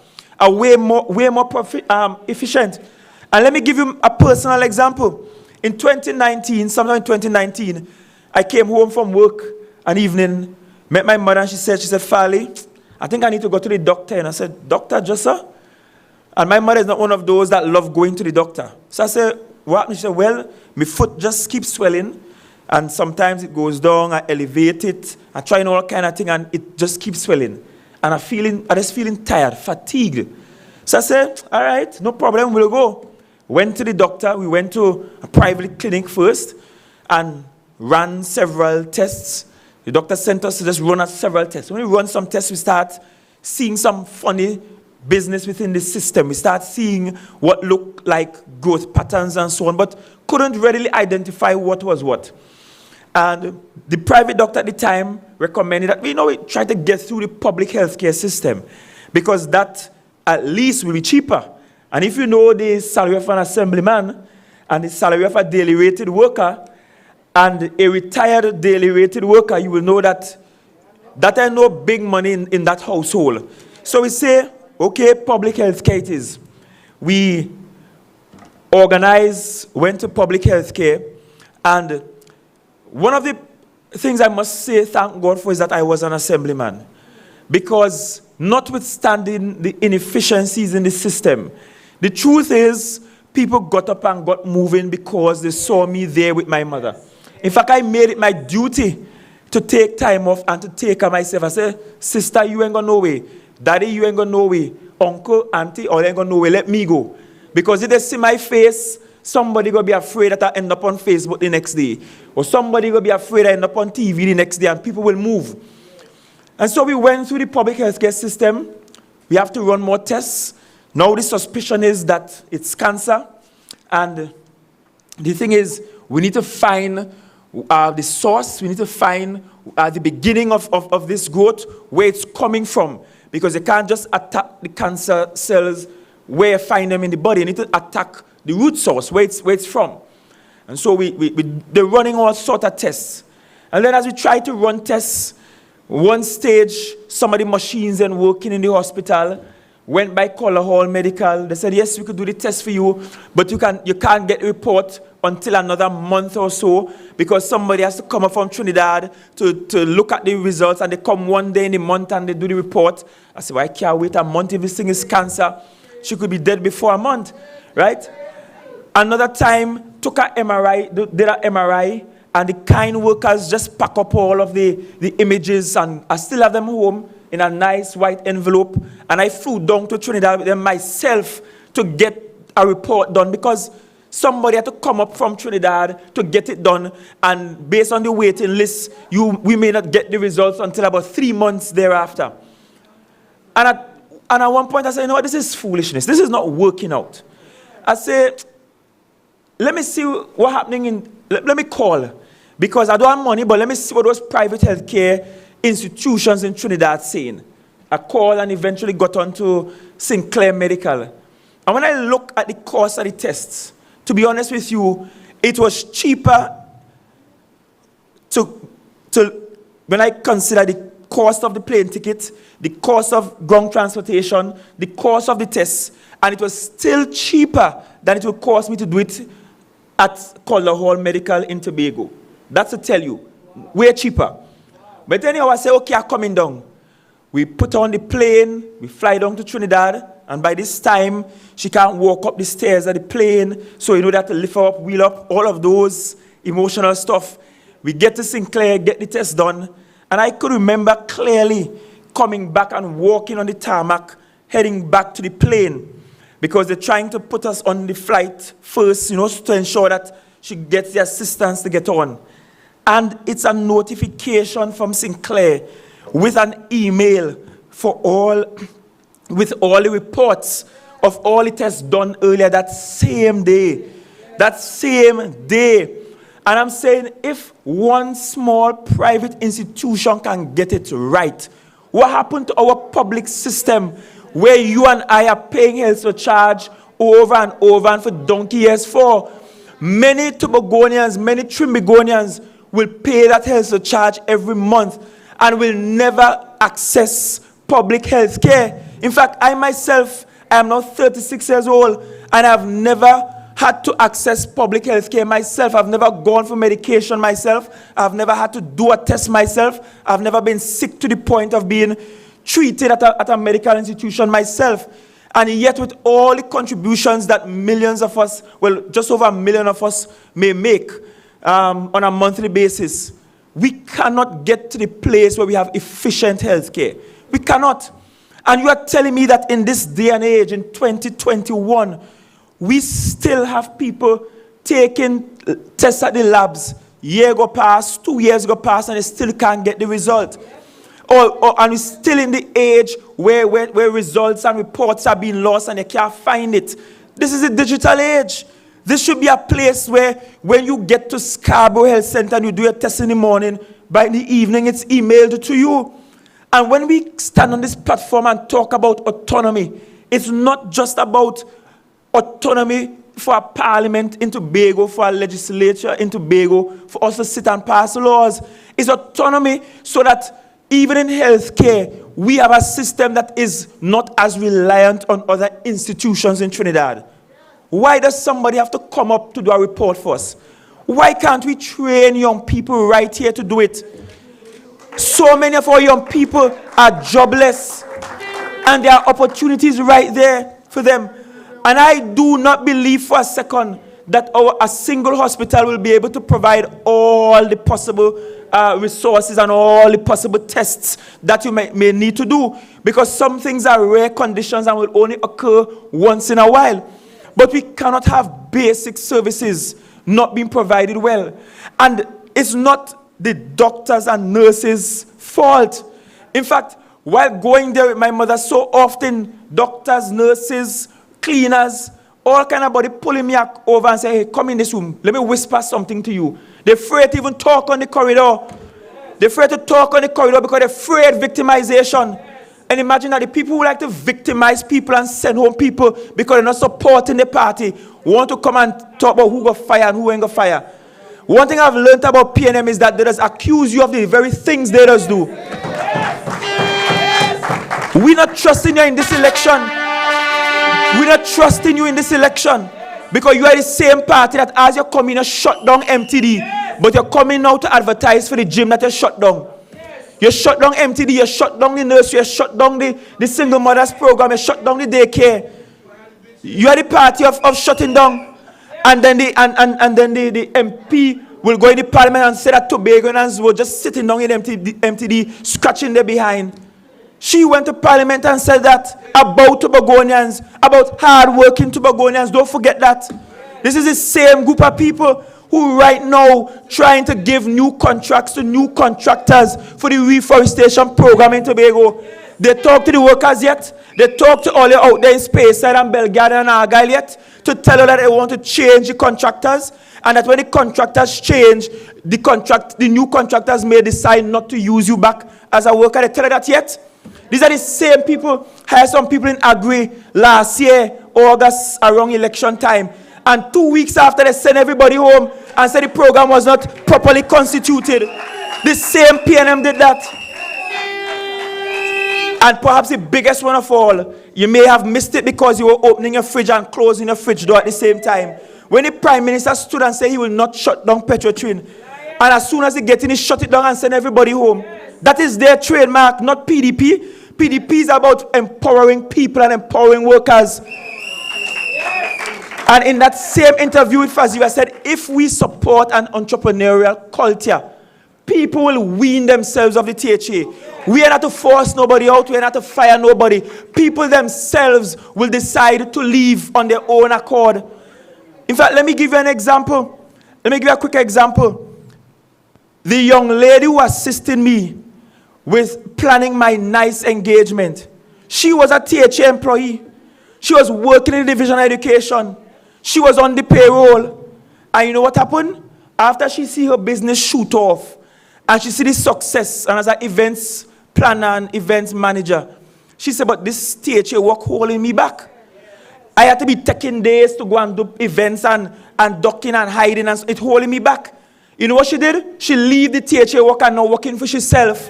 Way more efficient. And let me give you a personal example. In 2019, sometime in 2019, I came home from work an evening, met my mother, and she said, Farley, I think I need to go to the doctor. And I said, Doctor, just sir? And my mother is not one of those that love going to the doctor. So I said, what happened? She said, well, my foot just keeps swelling, and sometimes it goes down, I elevate it, I try all kind of thing, and it just keeps swelling. and I just feeling tired, fatigued. So I said, all right, no problem, we'll go. Went to the doctor. We went to a private clinic first and ran several tests. The doctor sent us to just run several tests. When we run some tests, we start seeing some funny business within the system. We start seeing what looked like growth patterns and so on, but couldn't readily identify what was what. And the private doctor at the time recommended that we try to get through the public healthcare system because that at least will be cheaper. And if you know the salary of an assemblyman and the salary of a daily rated worker and a retired daily rated worker, you will know that ain't no big money in that household. So we say, okay, public health care it is. We went to public health care, and one of the things I must say thank God for is that I was an assemblyman. Because notwithstanding the inefficiencies in the system, the truth is people got up and got moving because they saw me there with my mother. In fact, I made it my duty to take time off and to take her myself. I said, sister, you ain't going no way. Daddy, you ain't going no way. Uncle, auntie, all ain't going no way. Let me go. Because if they see my face, somebody going to be afraid that I end up on Facebook the next day. Or somebody going to be afraid I end up on TV the next day and people will move. And so we went through the public healthcare system. We have to run more tests. Now the suspicion is that it's cancer. And the thing is, we need to find the source. We need to find the beginning of this growth, where it's coming from. Because you can't just attack the cancer cells where you find them in the body. You need to attack the root source, where it's from. And so they're running all sorts of tests. And then as we try to run tests, one stage, some of the machines and working in the hospital went by Collar Hall Medical. They said, yes, we could do the test for you, but you can't get the report until another month or so, because somebody has to come up from Trinidad to look at the results, and they come one day in the month and they do the report. I said, well, I can't wait a month if this thing is cancer. She could be dead before a month, right? Another time, took an MRI, did an MRI, and the kind workers just pack up all of the images, and I still have them home in a nice white envelope. And I flew down to Trinidad with them myself to get a report done, because somebody had to come up from Trinidad to get it done. And based on the waiting list, we may not get the results until about 3 months thereafter. And at one point I said, you know what, this is foolishness. This is not working out. I said, let me see what's happening let me call, because I don't have money, but let me see what those private healthcare institutions in Trinidad saying. I called and eventually got onto Sinclair Medical. And when I look at the cost of the tests, to be honest with you, it was cheaper when I consider the cost of the plane ticket, the cost of ground transportation, the cost of the tests, and it was still cheaper than it would cost me to do it at Collar Hall Medical in Tobago. That's to tell you, way cheaper. But anyhow, I say, okay, I'm coming down. We put on the plane, we fly down to Trinidad, and by this time, she can't walk up the stairs of the plane, so you know that to lift her up, wheel up, all of those emotional stuff. We get to Sinclair, get the test done, and I could remember clearly coming back and walking on the tarmac, heading back to the plane, because they're trying to put us on the flight first, to ensure that she gets the assistance to get on. And it's a notification from Sinclair with an email with all the reports of all the tests done earlier that same day. That same day. And I'm saying, if one small private institution can get it right, what happened to our public system where you and I are paying health surcharge over and over and for donkey years for? Many Tobagonians, many Trimbagonians will pay that health surcharge every month and will never access public health care. In fact, I myself, I am now 36 years old, and I've never had to access public health care myself. I've never gone for medication myself. I've never had to do a test myself. I've never been sick to the point of being treated at a medical institution myself. And yet, with all the contributions that millions of us, well, just over 1 million of us may make on a monthly basis, we cannot get to the place where we have efficient health care. We cannot. And you are telling me that in this day and age, in 2021, we still have people taking tests at the labs. Year go past, 2 years go past, and they still can't get the result. And we're still in the age where results and reports are being lost and they can't find it. This is a digital age. This should be a place where when you get to Scarborough Health Center and you do a test in the morning, by the evening it's emailed to you. And when we stand on this platform and talk about autonomy, it's not just about autonomy for a parliament in Tobago, for a legislature in Tobago, for us to sit and pass laws. It's autonomy so that even in healthcare, we have a system that is not as reliant on other institutions in Trinidad. Why does somebody have to come up to do a report for us? Why can't we train young people right here to do it? So many of our young people are jobless, and there are opportunities right there for them. And I do not believe for a second that a single hospital will be able to provide all the possible resources and all the possible tests that you may need to do, because some things are rare conditions and will only occur once in a while. But we cannot have basic services not being provided well. And it's not the doctors and nurses' fault. In fact, while going there with my mother, so often doctors, nurses, cleaners, all kind of body pulling me over and say, hey, come in this room. Let me whisper something to you. They're afraid to even talk on the corridor. They're afraid to talk on the corridor because they're afraid of victimization. And imagine that the people who like to victimize people and send home people because they're not supporting the party want to come and talk about who got fire and who ain't got fire. One thing I've learned about PNM is that they just accuse you of the very things they just do. We're not trusting you in this election. We're not trusting you in this election because you are the same party that as you're coming to shut down MTD, but you're coming now to advertise for the gym that you shut down. You shut down MTD, you shut down the nursery, you shut down the single mothers program, you shut down the daycare. You are the party of shutting down. And then the MP will go in the parliament and say that Tobagonians were just sitting down in MTD, scratching their behind. She went to parliament and said that about Tobagonians, about hard-working Tobagonians. Don't forget that. This is the same group of people who right now trying to give new contracts to new contractors for the reforestation program in Tobago. They talk to the workers yet? They talk to all you out there in Speyside and Belgrade and Argyle yet? To tell you that they want to change the contractors, and that when the contractors change, the new contractors may decide not to use you back as a worker. They tell you that yet? These are the same people, hired some people in Agri last year, August, around election time. And 2 weeks after, they sent everybody home and said the program was not properly constituted. The same PNM did that. And perhaps the biggest one of all, you may have missed it because you were opening your fridge and closing your fridge door at the same time. When the Prime Minister stood and said he will not shut down Petrotrin, and as soon as he gets in, he shut it down and send everybody home. That is their trademark, not PDP. PDP is about empowering people and empowering workers. And in that same interview with Fazira said, if we support an entrepreneurial culture, people will wean themselves of the THA. We are not to force nobody out. We are not to fire nobody. People themselves will decide to leave on their own accord. In fact, let me give you an example. Let me give you a quick example. The young lady who assisted me with planning my nice engagement, she was a THA employee. She was working in the Division of Education. She was on the payroll. And you know what happened? After she see her business shoot off, and she see the success, and as an events planner and events manager, she said, but this THA work holding me back. I had to be taking days to go and do events and ducking and hiding, and it's holding me back. You know what she did? She leave the THA work and now working for herself.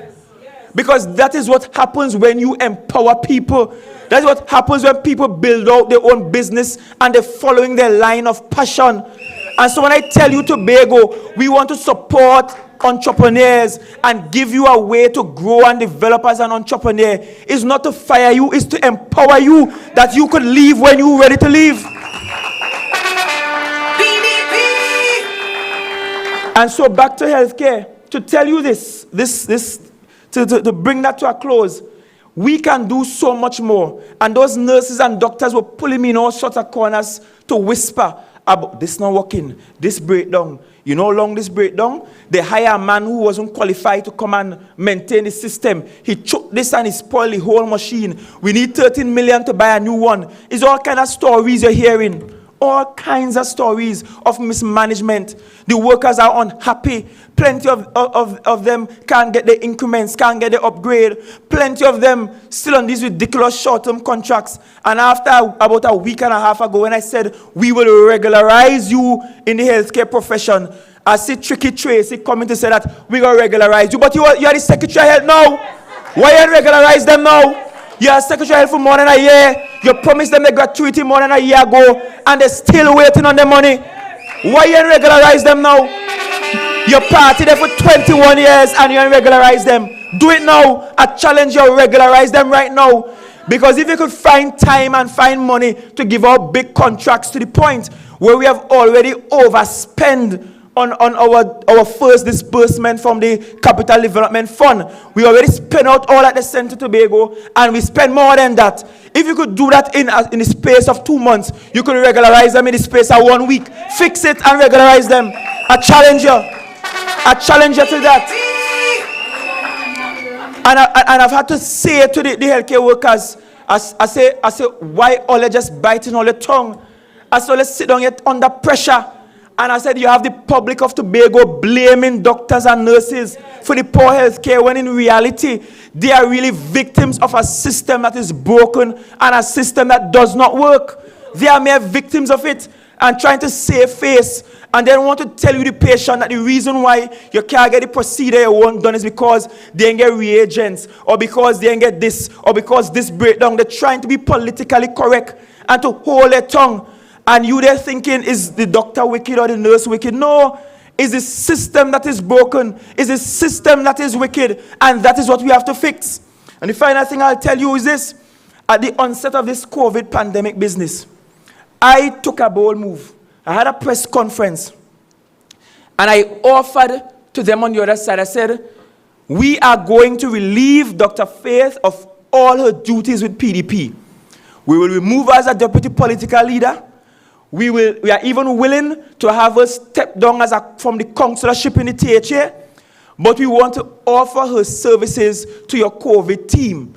Because that is what happens when you empower people. That's what happens when people build out their own business and they're following their line of passion. And so when I tell you Tobago, we want to support entrepreneurs and give you a way to grow and develop as an entrepreneur. It's not to fire you, it's to empower you that you could leave when you're ready to leave. And so back to healthcare, to tell you this, to bring that to a close. we can do so much more. And those nurses and doctors were pulling me in all sorts of corners to whisper about this not working, this breakdown. You know how long this breakdown? They hire a man who wasn't qualified to come and maintain the system. He took this and he spoiled the whole machine. We need 13 million to buy a new one. It's all kind of stories you're hearing. All kinds of stories of mismanagement. The workers are unhappy. Plenty of them can't get the increments, can't get the upgrade. Plenty of them still on these ridiculous short-term contracts. And after about a week and a half ago, when I said, we will regularize you in the healthcare profession, I see Tricky Tracy coming to say that we're going to regularize you. But you are the Secretary of Health now. Why you regularize them now? You are Secretary of Health for more than a year. You promised them the gratuity more than a year ago, and they're still waiting on the money. Why you regularize them now? You party there for 21 years and you regularize them. Do it now. I challenge you to regularize them right now. Because if you could find time and find money to give out big contracts to the point where we have already overspent on our first disbursement from the Capital Development Fund. We already spent out all at the Centre Tobago, and we spend more than that. If you could do that in the space of 2 months, you could regularize them in the space of 1 week. Fix it and regularize them. I challenge you. I challenge you to that. And I've had to say to the healthcare workers, I say, why all they just biting all the tongue? I said, let's sit down yet under pressure. And I said, you have the public of Tobago blaming doctors and nurses for the poor health care, when in reality, they are really victims of a system that is broken and a system that does not work. They are mere victims of it and trying to save face. And they want to tell you, the patient, that the reason why you can't get the procedure you want done is because they didn't get reagents, or because they didn't get this, or because this breakdown. They're trying to be politically correct and to hold their tongue. And you there thinking, is the doctor wicked or the nurse wicked? No, it's the system that is broken. It's the system that is wicked. And that is what we have to fix. And the final thing I'll tell you is this. At the onset of this COVID pandemic business, I took a bold move. I had a press conference. And I offered to them on the other side, I said, we are going to relieve Dr. Faith of all her duties with PDP. We will remove her as a deputy political leader. We are even willing to have her step down from the councillorship in the THA, but we want to offer her services to your COVID team.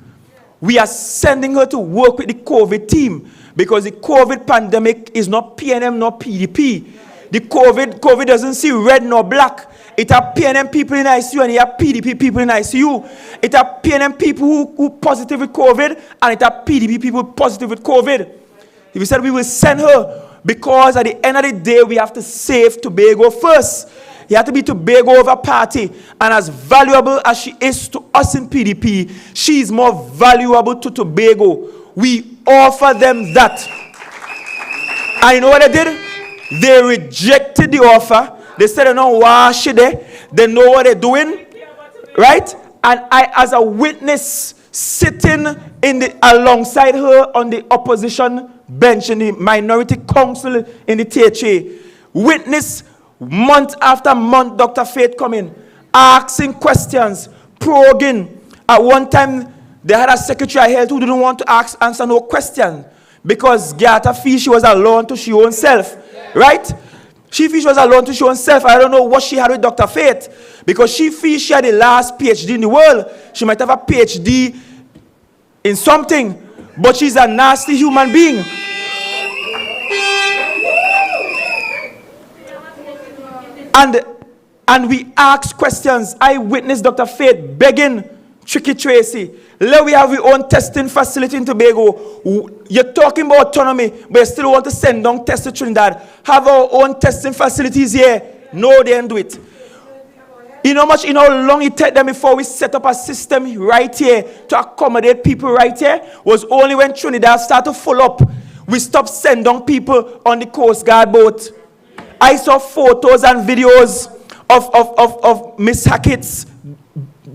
We are sending her to work with the COVID team, because the COVID pandemic is not PNM nor PDP. The COVID doesn't see red nor black. It are PNM people in ICU and it are PDP people in ICU. It are PNM people who positive with COVID, and it are PDP people positive with COVID. If we said we will send her, because at the end of the day, we have to save Tobago first. You have to be Tobago over party. And as valuable as she is to us in PDP, she is more valuable to Tobago. We offer them that. And you know what they did? They rejected the offer. They said, they don't wash it there. They know what they're doing. Right? And I, as a witness, sitting alongside her on the opposition bench in the minority council in the THA, witness month after month Dr. Faith coming, asking questions, probing. At one time, they had a Secretary of Health who didn't want to answer no question, because Gata feel she was alone to she own self, right? She feels she was alone to she own self. I don't know what she had with Dr. Faith, because she feels she had the last PhD in the world. She might have a PhD in something, but she's a nasty human being. And we ask questions. I witnessed Dr. Faith begging Tricky Tracy, let we have our own testing facility in Tobago. You're talking about autonomy, but you still want to send down tests to Trinidad. Have our own testing facilities here. No, they didn't do it. You know how long it took them before we set up a system right here to accommodate people right here? Was only when Trinidad started to full up, we stopped sending people on the Coast Guard boat. I saw photos and videos of Miss Hackett's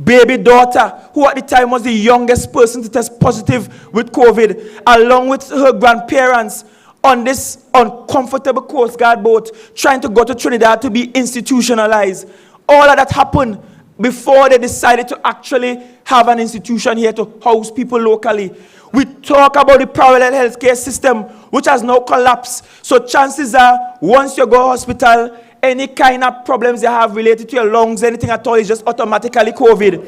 baby daughter, who at the time was the youngest person to test positive with COVID, along with her grandparents, on this uncomfortable Coast Guard boat, trying to go to Trinidad to be institutionalized. All of that happened before they decided to actually have an institution here to house people locally. We talk about the parallel healthcare system, which has now collapsed. So chances are, once you go to hospital, any kind of problems you have related to your lungs, anything at all, is just automatically COVID.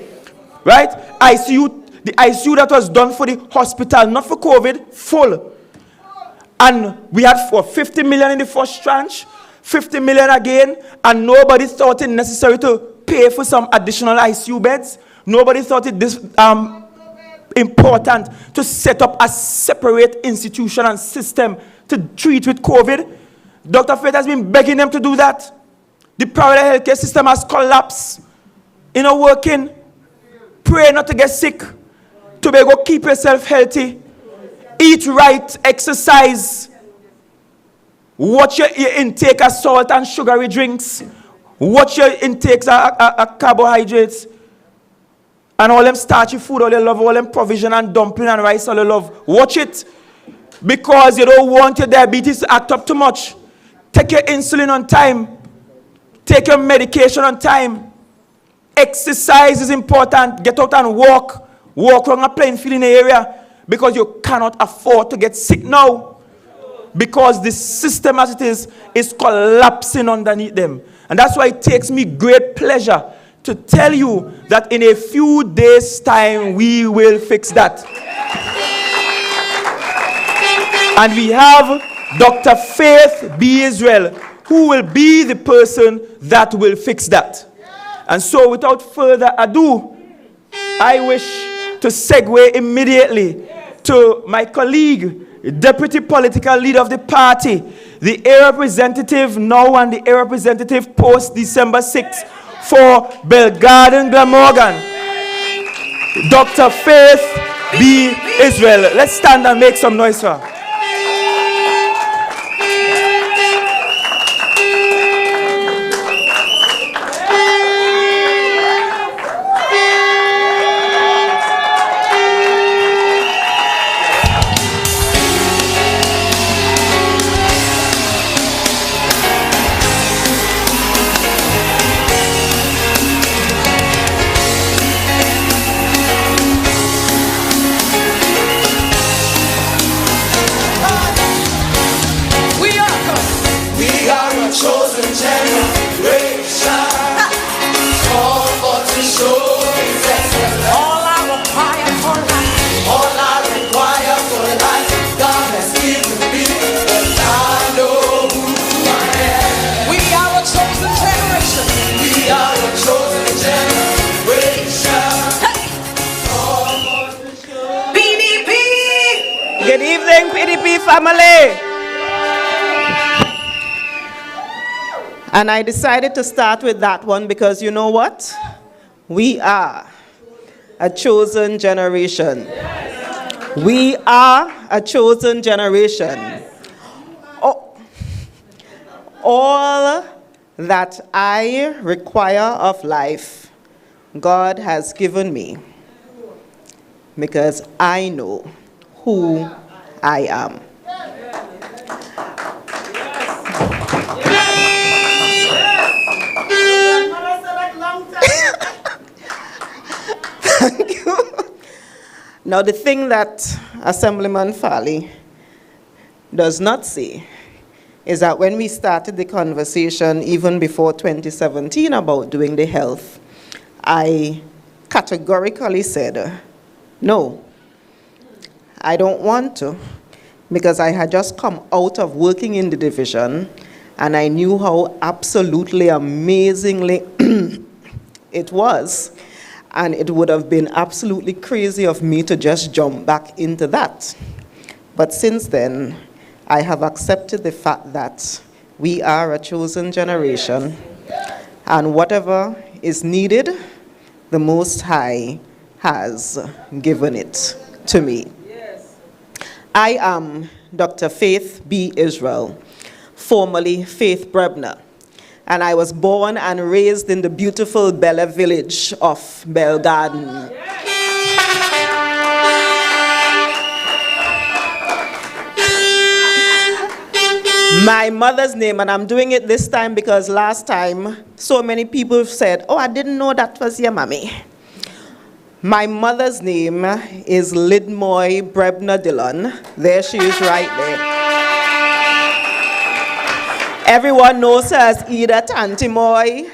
Right? ICU, the ICU that was done for the hospital, not for COVID, full. And we had 50 million in the first tranche, 50 million again, and nobody thought it necessary to pay for some additional ICU beds. Nobody thought it this important to set up a separate institution and system to treat with COVID. Dr. Faith has been begging them to do that. The parallel healthcare system has collapsed. You know, working. Pray not to get sick. To be able to keep yourself healthy. Eat right, exercise. Watch your intake of salt and sugary drinks. Watch your intakes of carbohydrates. And all them starchy food, all you love, all them provision and dumpling and rice, all you love. Watch it. Because you don't want your diabetes to act up too much. Take your insulin on time. Take your medication on time. Exercise is important. Get out and walk. Walk around a playing field in the area. Because you cannot afford to get sick now. Because the system as it is collapsing underneath them. And that's why it takes me great pleasure to tell you that in a few days' time, we will fix that. And we have Dr. Faith B. Israel, who will be the person that will fix that. And so, without further ado, I wish to segue immediately to my colleague, Deputy Political Leader of the party, the A representative now and the A representative post December 6th for Belgarden Glamorgan, Dr. Faith B. Israel. Let's stand and make some noise for her. Good evening, PDP family. And I decided to start with that one because you know what? We are a chosen generation. We are a chosen generation. All that I require of life, God has given me because I know who I am. Thank you. Now, the thing that Assemblyman Farley does not say is that when we started the conversation, even before 2017, about doing the health, I categorically said, no, I don't want to, because I had just come out of working in the division, and I knew how absolutely amazingly it was. And it would have been absolutely crazy of me to just jump back into that. But since then, I have accepted the fact that we are a chosen generation, and whatever is needed, the Most High has given it to me. I am Dr. Faith B. Israel, formerly Faith Brebner. And I was born and raised in the beautiful Bella village of Belgarden. My mother's name, and I'm doing it this time because last time so many people said, oh, I didn't know that was your mommy. My mother's name is Lidmoy Brebner Dillon. There she is right there. Everyone knows her as either Auntie Moy,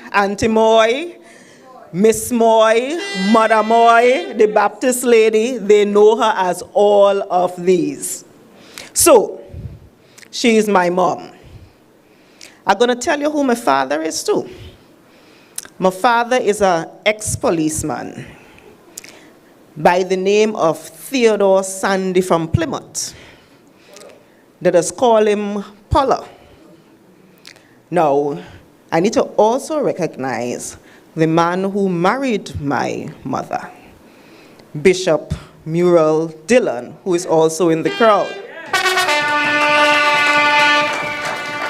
Miss Moy, Mother Moy, the Baptist lady. They know her as all of these. So, she is my mom. I'm going to tell you who my father is too. My father is an ex-policeman by the name of Theodore Sandy from Plymouth. Let us call him Paula. Now, I need to also recognize the man who married my mother, Bishop Muriel Dillon, who is also in the crowd.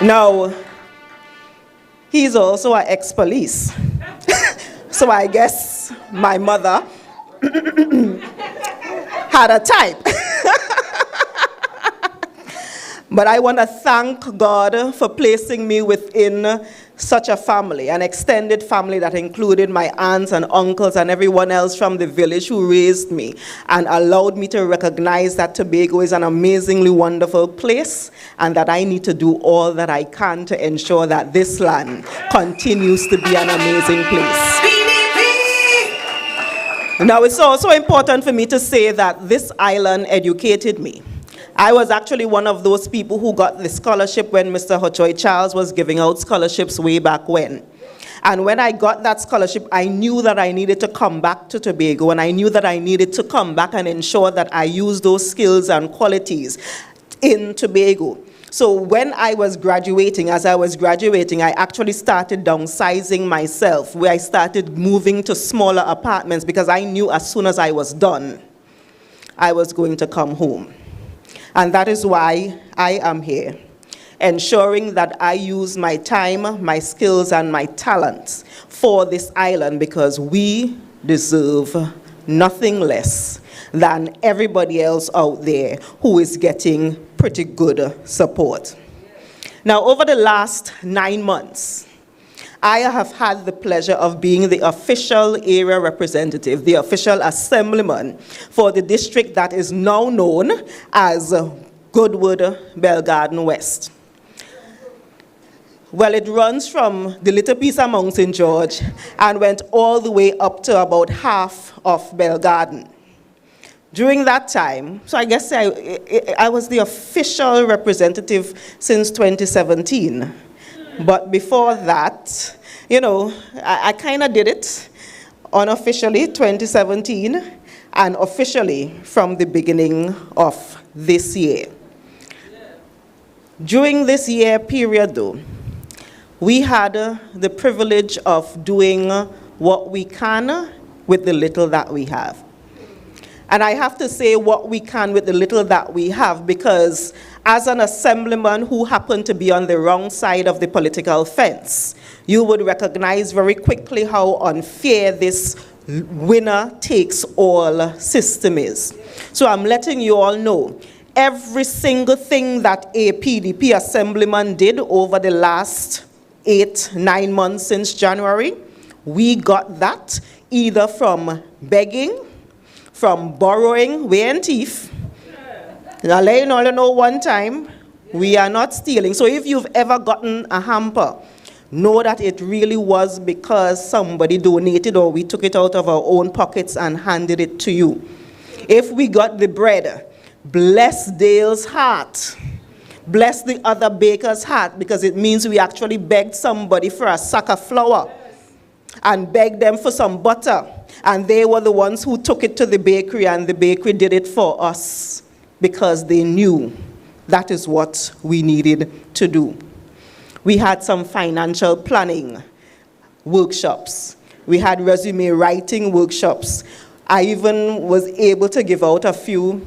Now, he's also an ex-police. So I guess my mother had a type. But I want to thank God for placing me within such a family, an extended family that included my aunts and uncles and everyone else from the village who raised me and allowed me to recognize that Tobago is an amazingly wonderful place and that I need to do all that I can to ensure that this land continues to be an amazing place. Now, it's also important for me to say that this island educated me. I was actually one of those people who got the scholarship when Mr. Hochoy Charles was giving out scholarships way back when. And when I got that scholarship, I knew that I needed to come back to Tobago, and I knew that I needed to come back and ensure that I used those skills and qualities in Tobago. So when I was graduating, as I was graduating, I actually started downsizing myself, where I started moving to smaller apartments because I knew as soon as I was done, I was going to come home. And that is why I am here, ensuring that I use my time, my skills, and my talents for this island because we deserve nothing less than everybody else out there who is getting pretty good support. Now, over the last 9 months, I have had the pleasure of being the official area representative, the official assemblyman for the district that is now known as Goodwood Bell Garden West. Well, it runs from the little piece of Mount St. George and went all the way up to about half of Bell Garden. During that time, so I guess I was the official representative since 2017. But before that, you know, I kind of did it unofficially 2017 and officially from the beginning of this year. During this year period, though, we had the privilege of doing what we can with the little that we have. And I have to say what we can with the little that we have because as an assemblyman who happened to be on the wrong side of the political fence, you would recognize very quickly how unfair this winner-takes-all system is. So I'm letting you all know, every single thing that a PDP assemblyman did over the last 8-9 months since January, we got that either from begging, from borrowing, we ain't thief. I'll let you know one time, we are not stealing. So if you've ever gotten a hamper, know that it really was because somebody donated or we took it out of our own pockets and handed it to you. If we got the bread, bless Dale's heart. Bless the other baker's heart because it means we actually begged somebody for a sack of flour and begged them for some butter. And they were the ones who took it to the bakery and the bakery did it for us because they knew that is what we needed to do. We had some financial planning workshops. We had resume writing workshops. I even was able to give out a few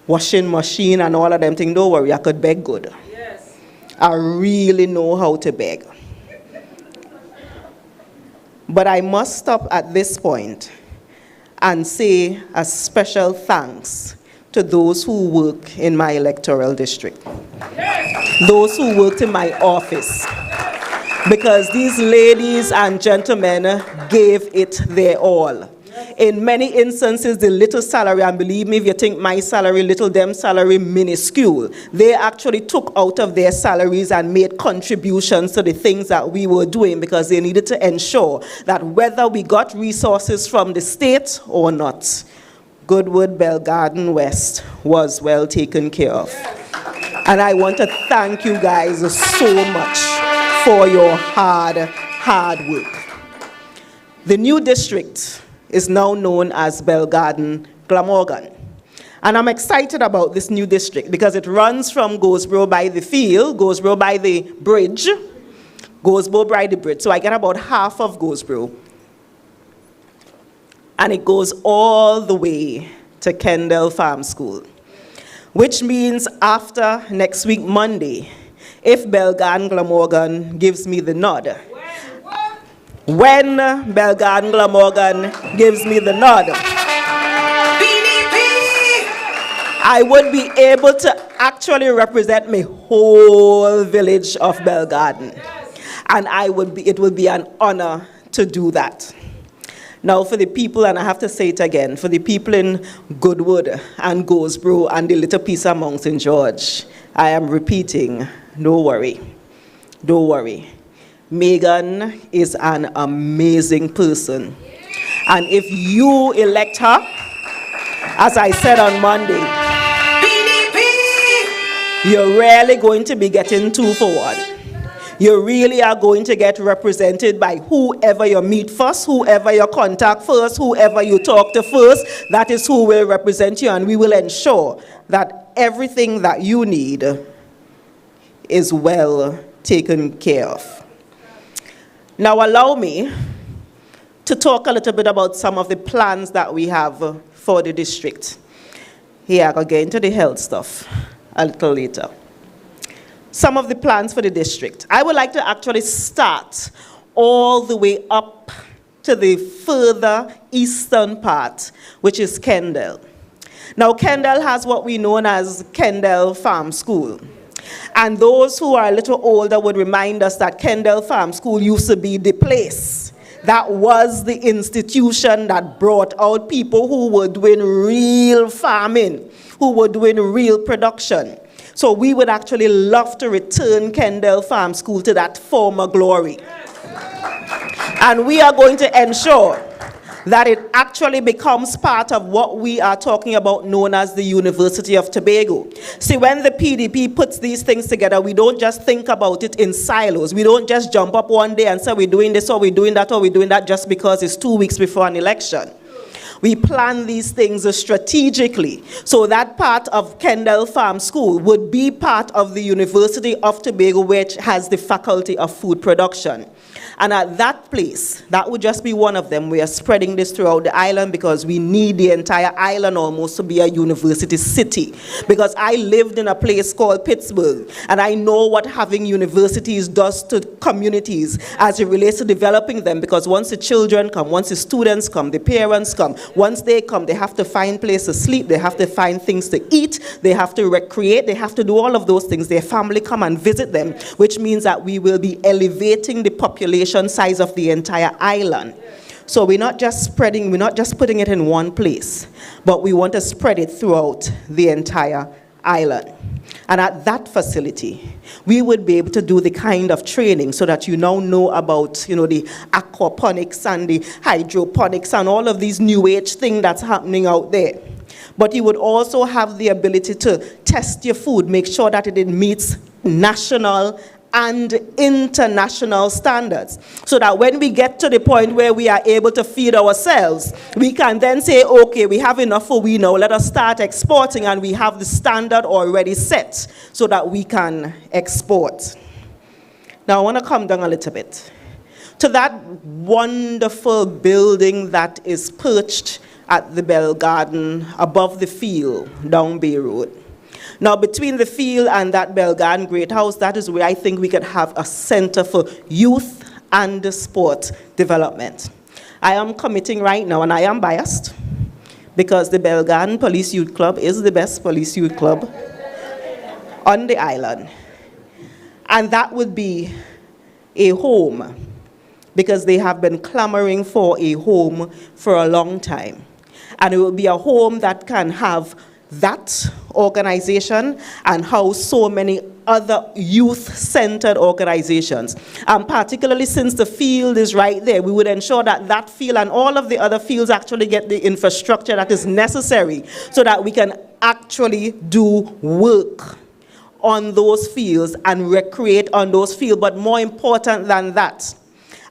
washing machine and all of them things. Don't worry, I could beg good. Yes. I really know how to beg. But I must stop at this point and say a special thanks to those who work in my electoral district, those who worked in my office, because these ladies and gentlemen gave it their all. In many instances, the little salary, and believe me, if you think my salary, little them salary, minuscule, they actually took out of their salaries and made contributions to the things that we were doing because they needed to ensure that whether we got resources from the state or not, Goodwood Bell Garden West was well taken care of. And I want to thank you guys so much for your hard work. The new district is now known as Bell Garden Glamorgan. And I'm excited about this new district because it runs from Goldsboro by the field, Goldsboro by the bridge, Goldsboro by the bridge. So I get about half of Goldsboro. And it goes all the way to Kendall Farm School, which means after next week, Monday, if Bell Garden Glamorgan gives me the nod, when Bell Garden Glamorgan gives me the nod, I would be able to actually represent my whole village of Bell Garden. And it would be an honor to do that. Now for the people, and I have to say it again, for the people in Goodwood and Goldsboro and the little piece of Mount St. George, I am repeating, don't worry, don't worry. Megan is an amazing person. And if you elect her, as I said on Monday, you're really going to be getting too forward. You really are going to get represented by whoever you meet first, whoever you contact first, whoever you talk to first. That is who will represent you, and we will ensure that everything that you need is well taken care of. Now allow me to talk a little bit about some of the plans that we have for the district. Here, I'll get into the health stuff a little later. Some of the plans for the district. I would like to actually start all the way up to the further eastern part, which is Kendall. Now, Kendall has what we know as Kendall Farm School. And those who are a little older would remind us that Kendall Farm School used to be the place that was the institution that brought out people who were doing real farming, who were doing real production. So we would actually love to return Kendall Farm School to that former glory. And we are going to ensure that it actually becomes part of what we are talking about known as the University of Tobago. See, when the PDP puts these things together, we don't just think about it in silos. We don't just jump up one day and say we're doing this or we're doing that or we're doing that just because it's 2 weeks before an election. We plan these things strategically. So that part of Kendall Farm School would be part of the University of Tobago, which has the Faculty of Food Production. And at that place, that would just be one of them. We are spreading this throughout the island because we need the entire island almost to be a university city. Because I lived in a place called Pittsburgh, and I know what having universities does to communities as it relates to developing them. Because once the children come, once the students come, the parents come, once they come, they have to find places to sleep, they have to find things to eat, they have to recreate, they have to do all of those things. Their family come and visit them, which means that we will be elevating the population size of the entire island. So we're not just putting it in one place, but we want to spread it throughout the entire island. And at that facility, we would be able to do the kind of training so that you now know about, the aquaponics and the hydroponics and all of these new age things that's happening out there. But you would also have the ability to test your food, make sure that it meets national and international standards, so that when we get to the point where we are able to feed ourselves, we can then say, okay, we have enough for we now, let us start exporting, and we have the standard already set so that we can export. Now I want to come down a little bit to that wonderful building that is perched at the Bell Garden above the field down Bay Road. Now, between the field and that Bell Garden Great House, that is where I think we could have a center for youth and sport development. I am committing right now, and I am biased, because the Belgarden Police Youth Club is the best police youth club on the island. And that would be a home, because they have been clamoring for a home for a long time. And it will be a home that can have that organization and house so many other youth-centered organizations. And particularly since the field is right there, we would ensure that that field and all of the other fields actually get the infrastructure that is necessary so that we can actually do work on those fields and recreate on those fields. But more important than that,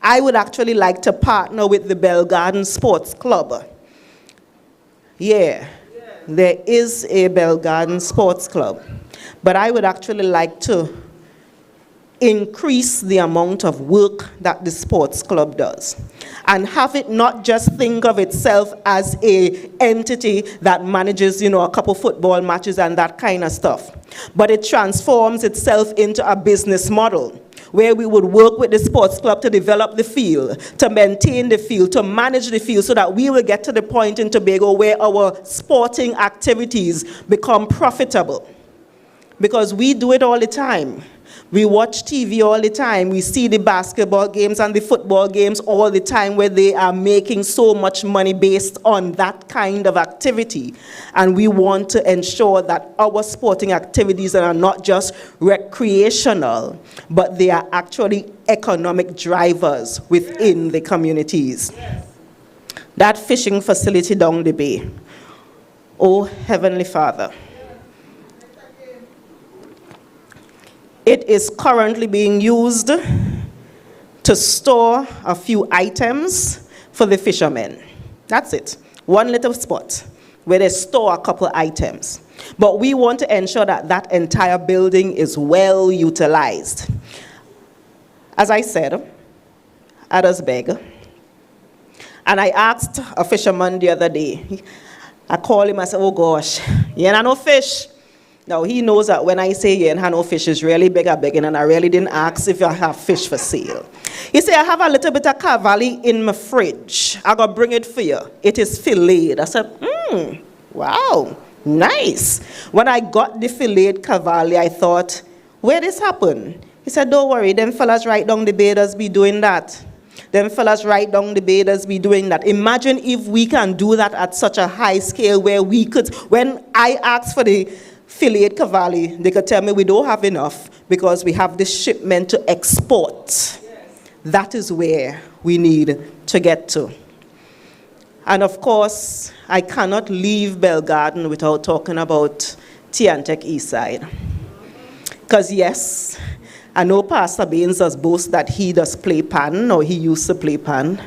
I would actually like to partner with the Belgarden Sports Club. Yeah, there is a Belgarden Sports Club. But I would actually like to increase the amount of work that the sports club does and have it not just think of itself as a entity that manages, a couple football matches and that kind of stuff, but it transforms itself into a business model where we would work with the sports club to develop the field, to maintain the field, to manage the field, so that we will get to the point in Tobago where our sporting activities become profitable. Because we do it all the time. We watch TV all the time. We see the basketball games and the football games all the time where they are making so much money based on that kind of activity. And we want to ensure that our sporting activities are not just recreational, but they are actually economic drivers within the communities. That fishing facility down the bay. Oh, Heavenly Father. It is currently being used to store a few items for the fishermen. That's it. One little spot where they store a couple items. But we want to ensure that that entire building is well utilized. As I said, I just beg. And I asked a fisherman the other day. I called him, I said, oh gosh, you ain't no fish. Now, he knows that when I say you ain't have no fish, it's really begging, and I really didn't ask if I have fish for sale. He said, I have a little bit of cavali in my fridge. I gotta bring it for you. It is filleted. I said, wow, nice. When I got the filleted cavali, I thought, where this happen? He said, don't worry, them fellas right down the bay does be doing that. Them fellas right down the bay does be doing that. Imagine if we can do that at such a high scale where we could, when I asked for the filleted cavali, they could tell me we don't have enough because we have this shipment to export. Yes. That is where we need to get to. And of course, I cannot leave Belgarden without talking about Tiantec Eastside. Because yes, I know Pastor Baines does boast that he does play pan, or he used to play pan.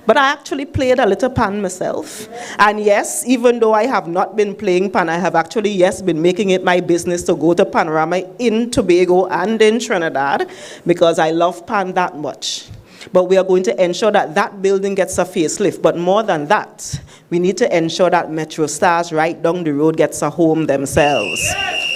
But I actually played a little pan myself. And yes, even though I have not been playing pan, I have actually, yes, been making it my business to go to Panorama in Tobago and in Trinidad because I love pan that much. But we are going to ensure that that building gets a facelift. But more than that, we need to ensure that Metro Stars right down the road gets a home themselves. Yes.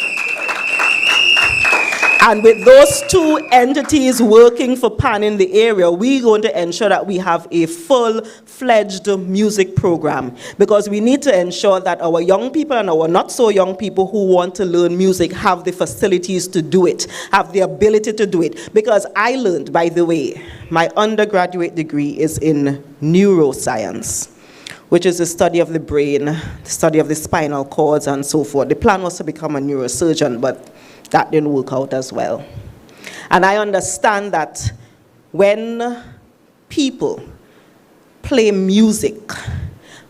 And with those two entities working for PAN in the area, we're going to ensure that we have a full-fledged music program, because we need to ensure that our young people and our not-so-young people who want to learn music have the facilities to do it, have the ability to do it. Because I learned, by the way, my undergraduate degree is in neuroscience, which is the study of the brain, the study of the spinal cords, and so forth. The plan was to become a neurosurgeon, but that didn't work out as well. And I understand that when people play music,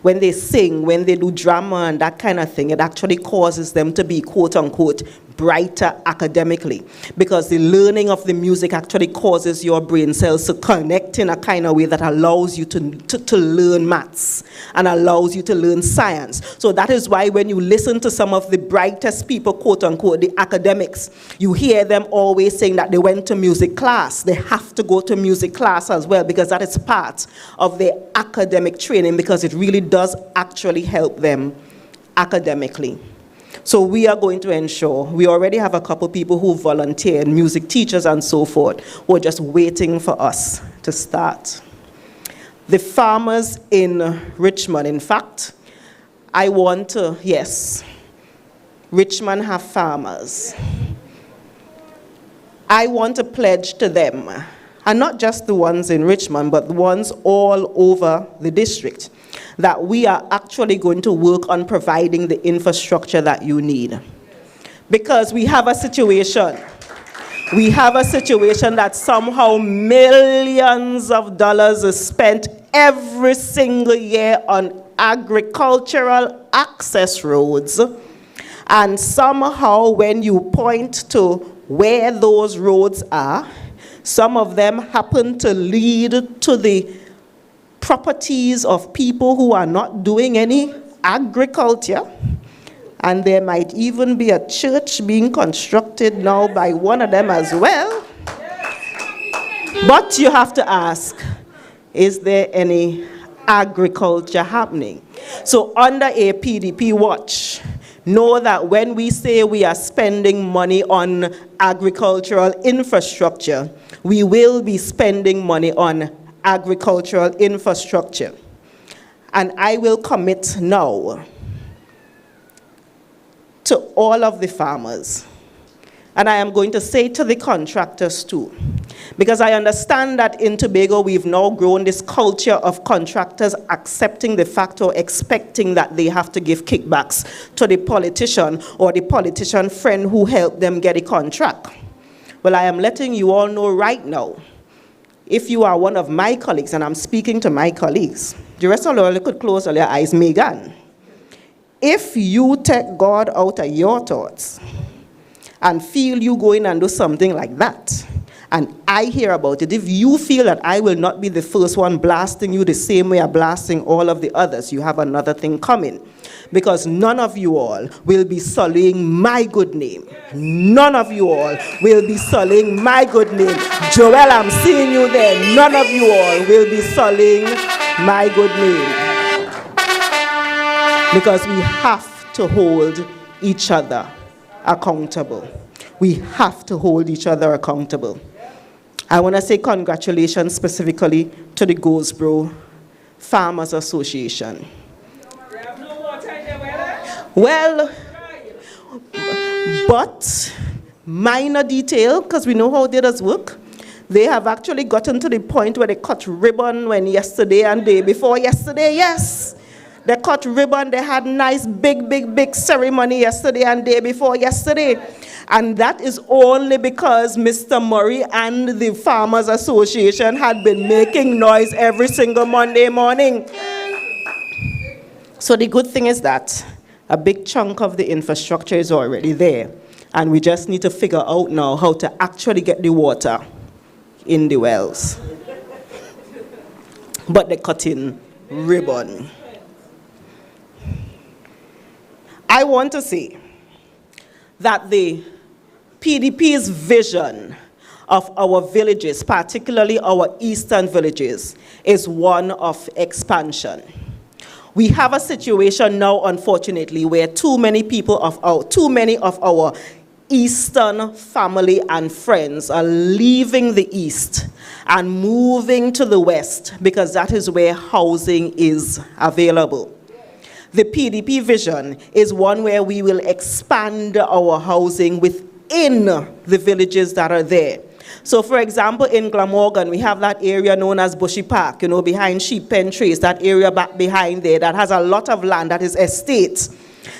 when they sing, when they do drama and that kind of thing, it actually causes them to be, quote unquote, brighter academically, because the learning of the music actually causes your brain cells to connect in a kind of way that allows you to learn maths and allows you to learn science. So that is why when you listen to some of the brightest people, quote unquote, the academics, you hear them always saying that they went to music class. They have to go to music class as well, because that is part of their academic training, because it really does actually help them academically. So we are going to ensure, we already have a couple people who volunteer, music teachers and so forth, who are just waiting for us to start. The farmers in Richmond, in fact, I want to, yes, Richmond have farmers. I want to pledge to them, and not just the ones in Richmond, but the ones all over the district, that we are actually going to work on providing the infrastructure that you need. Because we have a situation that somehow millions of dollars is spent every single year on agricultural access roads. And somehow when you point to where those roads are, some of them happen to lead to the properties of people who are not doing any agriculture. And there might even be a church being constructed now by one of them as well. But you have to ask, is there any agriculture happening? So under a PDP watch, know that when we say we are spending money on agricultural infrastructure, we will be spending money on agricultural infrastructure. And I will commit now to all of the farmers. And I am going to say to the contractors too, because I understand that in Tobago we've now grown this culture of contractors accepting the fact or expecting that they have to give kickbacks to the politician or the politician friend who helped them get a contract. Well, I am letting you all know right now, if you are one of my colleagues, and I'm speaking to my colleagues, the rest of you could close all your eyes, Megan. If you take God out of your thoughts and feel you going and do something like that, and I hear about it, if you feel that I will not be the first one blasting you the same way I'm blasting all of the others, you have another thing coming. Because none of you all will be sullying my good name. None of you all will be sullying my good name. Joel, I'm seeing you there. None of you all will be sullying my good name. Because we have to hold each other accountable. We have to hold each other accountable. I want to say congratulations specifically to the Goldsboro Farmers Association. Well, but minor detail, because we know how they does work. They have actually gotten to the point where they cut ribbon when yesterday and day before yesterday, yes. They cut ribbon, they had nice big ceremony yesterday and day before yesterday. And that is only because Mr. Murray and the Farmers Association had been making noise every single Monday morning. So the good thing is that a big chunk of the infrastructure is already there. And we just need to figure out now how to actually get the water in the wells. But they're cutting ribbon. I want to say that the PDP's vision of our villages, particularly our eastern villages, is one of expansion. We have a situation now, unfortunately, where too many of our eastern family and friends are leaving the east and moving to the west because that is where housing is available. The PDP vision is one where we will expand our housing within the villages that are there. So, for example, in Glamorgan, we have that area known as Bushy Park, behind Sheep Pen Trace, that area back behind there that has a lot of land, that is estates,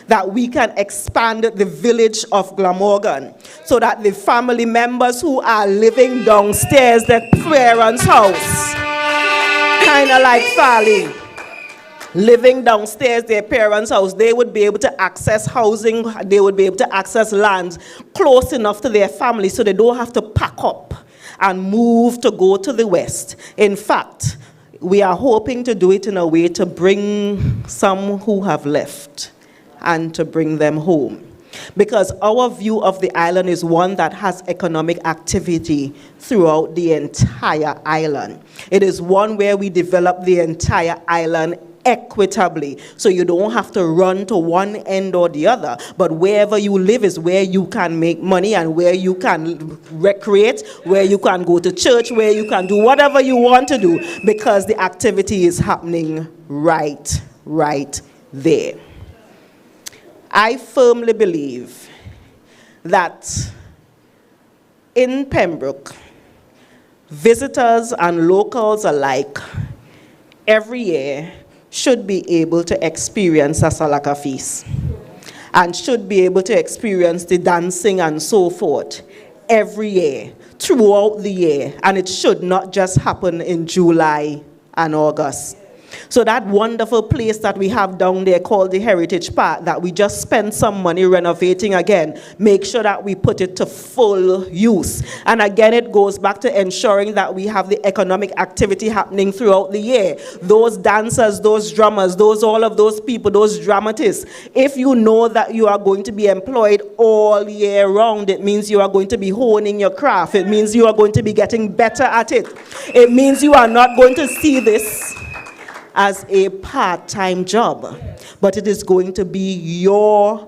that we can expand the village of Glamorgan so that the family members who are living downstairs, their parents' house, kind of like Farley, living downstairs their parents' house, they would be able to access housing, they would be able to access land close enough to their family so they don't have to pack up and move to go to the west. In fact, we are hoping to do it in a way to bring some who have left and to bring them home. Because our view of the island is one that has economic activity throughout the entire island. It is one where we develop the entire island equitably, so you don't have to run to one end or the other, but wherever you live is where you can make money and where you can recreate, where you can go to church, where you can do whatever you want to do, because the activity is happening right there. I firmly believe that in Pembroke, visitors and locals alike every year should be able to experience a Salaka feast and should be able to experience the dancing and so forth every year, throughout the year, and it should not just happen in July and August. So that wonderful place that we have down there called the Heritage Park that we just spent some money renovating again, make sure that we put it to full use. And again, it goes back to ensuring that we have the economic activity happening throughout the year. Those dancers, those drummers, all of those people, those dramatists, if you know that you are going to be employed all year round, it means you are going to be honing your craft. It means you are going to be getting better at it. It means you are not going to see this as a part-time job, but it is going to be your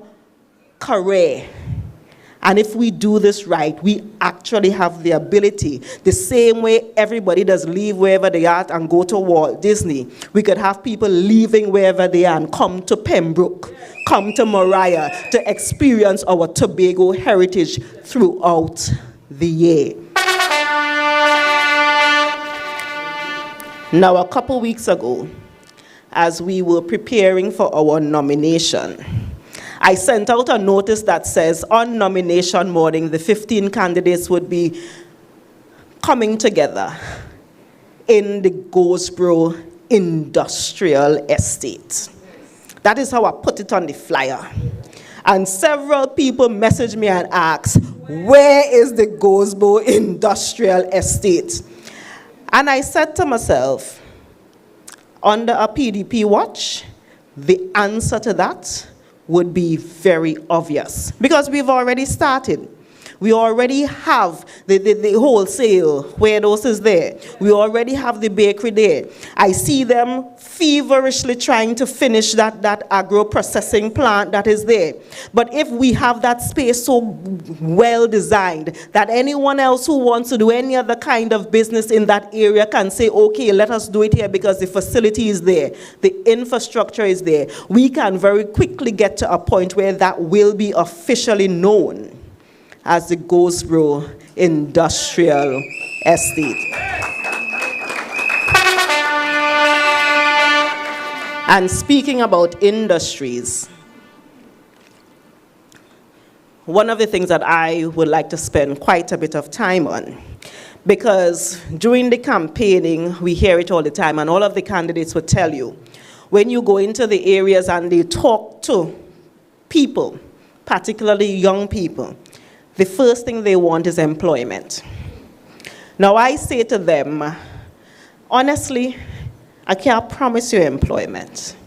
career. And if we do this right, we actually have the ability, the same way everybody does leave wherever they are and go to Walt Disney, we could have people leaving wherever they are and come to Pembroke, come to Moriah to experience our Tobago heritage throughout the year. Now, a couple weeks ago, as we were preparing for our nomination, I sent out a notice that says on nomination morning, the 15 candidates would be coming together in the Goldsboro Industrial Estate. That is how I put it on the flyer. And several people messaged me and asked, where is the Goldsboro Industrial Estate? And I said to myself, under a PDP watch, the answer to that would be very obvious. Because we've already started. We already have the wholesale warehouse is there. We already have the bakery there. I see them feverishly trying to finish that agro-processing plant that is there. But if we have that space so well designed that anyone else who wants to do any other kind of business in that area can say, okay, let us do it here because the facility is there, the infrastructure is there, we can very quickly get to a point where that will be officially known as the Goldsboro Industrial Estate. And speaking about industries, one of the things that I would like to spend quite a bit of time on, because during the campaigning, we hear it all the time, and all of the candidates would tell you, when you go into the areas and they talk to people, particularly young people, the first thing they want is employment. Now I say to them, honestly, I can't promise you employment.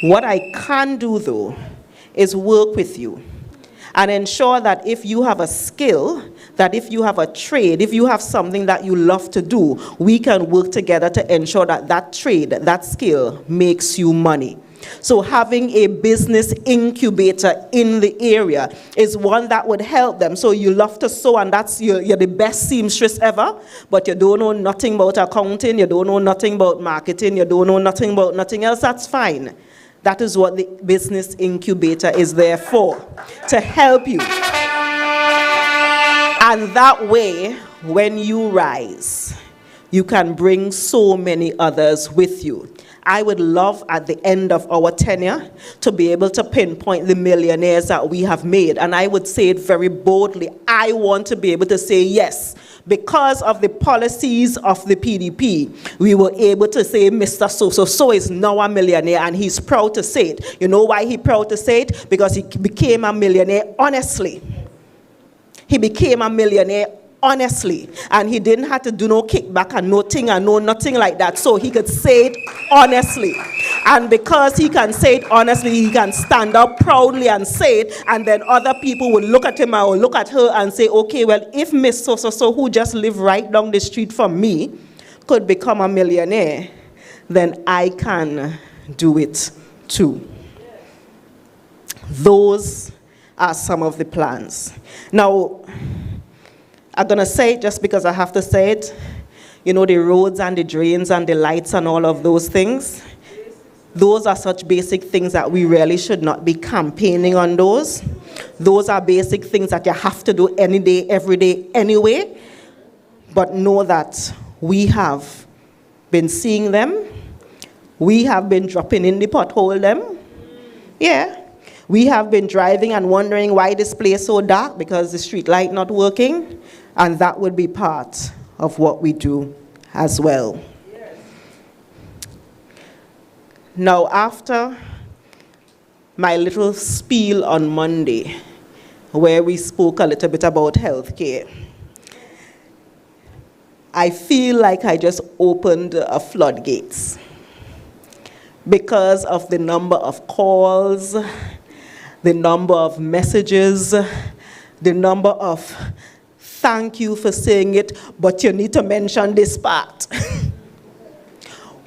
What I can do though is work with you and ensure that if you have a skill, that if you have a trade, if you have something that you love to do, we can work together to ensure that that trade, that skill makes you money. So having a business incubator in the area is one that would help them. So you love to sew and you're the best seamstress ever, but you don't know nothing about accounting, you don't know nothing about marketing, you don't know nothing about nothing else, that's fine. That is what the business incubator is there for, to help you. And that way, when you rise, you can bring so many others with you. I would love at the end of our tenure to be able to pinpoint the millionaires that we have made. And I would say it very boldly. I want to be able to say yes. Because of the policies of the PDP, we were able to say Mr. So is now a millionaire, and he's proud to say it. You know why he's proud to say it? Because he became a millionaire honestly. He became a millionaire honestly, and he didn't have to do no kickback and no thing and no nothing like that, so he could say it honestly. And because he can say it honestly, he can stand up proudly and say it, and then other people will look at him or look at her and say, okay, well, if Miss So who just live right down the street from me could become a millionaire, then I can do it too. Those are some of the plans. Now, I'm going to say it just because I have to say it. You know, the roads and the drains and the lights and all of those things. Those are such basic things that we really should not be campaigning on those. Those are basic things that you have to do any day, every day anyway. But know that we have been seeing them. We have been dropping in the pothole them. Yeah. We have been driving and wondering why this place is so dark because the street light not working. And that would be part of what we do as well. Now, after my little spiel on Monday, where we spoke a little bit about healthcare, I feel like I just opened a floodgates because of the number of calls, the number of messages, the number of thank you for saying it, but you need to mention this part.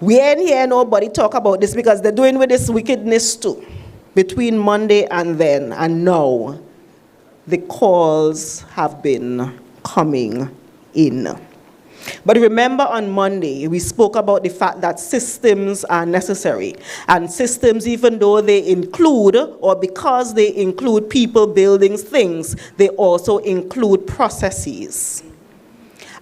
We ain't hear nobody talk about this because they're doing with this wickedness too. Between Monday and then, and now, the calls have been coming in. But remember on Monday, we spoke about the fact that systems are necessary. And systems, even though they include, or because they include people, buildings, things, they also include processes.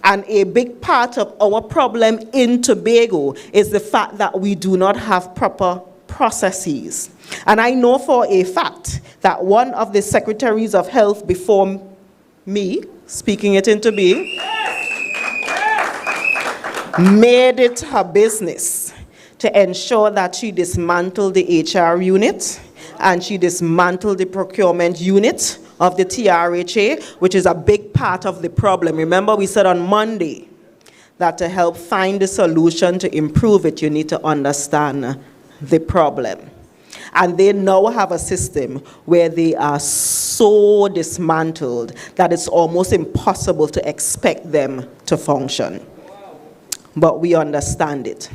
And a big part of our problem in Tobago is the fact that we do not have proper processes. And I know for a fact that one of the secretaries of health before me, speaking it into being, made it her business to ensure that she dismantled the HR unit and she dismantled the procurement unit of the TRHA, which is a big part of the problem. Remember, we said on Monday that to help find the solution to improve it, you need to understand the problem. And they now have a system where they are so dismantled that it's almost impossible to expect them to function. But we understand it.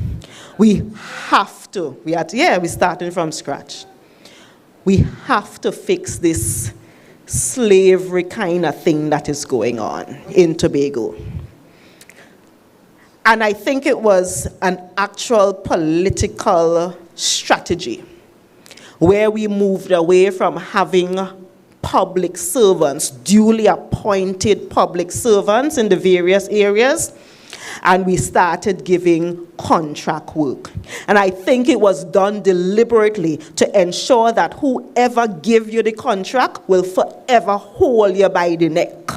We have to, we're starting from scratch. We have to fix this slavery kind of thing that is going on in Tobago. And I think it was an actual political strategy where we moved away from having public servants, duly appointed public servants in the various areas, and we started giving contract work. And I think it was done deliberately to ensure that whoever gave you the contract will forever hold you by the neck.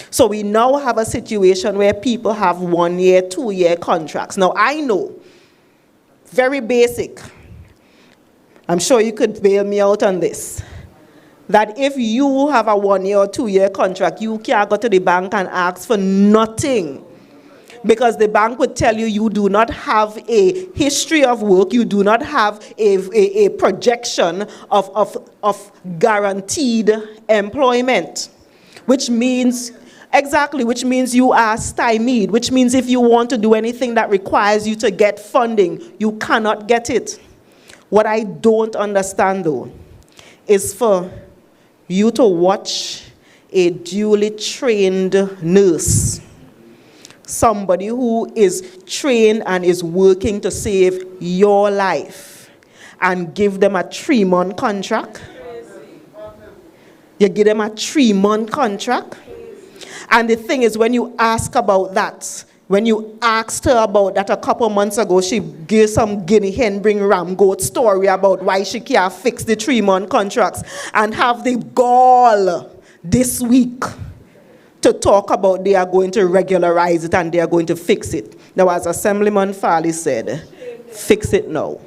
So we now have a situation where people have 1 year, 2 year contracts. Now I know, very basic, I'm sure you could bail me out on this, that if you have a 1 year or 2 year contract, you can't go to the bank and ask for nothing. Because the bank would tell you you do not have a history of work, you do not have a projection of guaranteed employment. Which means, which means you are stymied, which means if you want to do anything that requires you to get funding, you cannot get it. What I don't understand though, is for you to watch a duly trained nurse, somebody who is trained and is working to save your life, and give them a 3-month contract. You give them a 3-month contract. And the thing is, when you ask about that, when you asked her about that a couple months ago, she gave some guinea hen bring ram goat story about why she can't fix the 3-month contracts, and have the gall this week to talk about they are going to regularize it and they are going to fix it. Now, as Assemblyman Farley said, fix it now.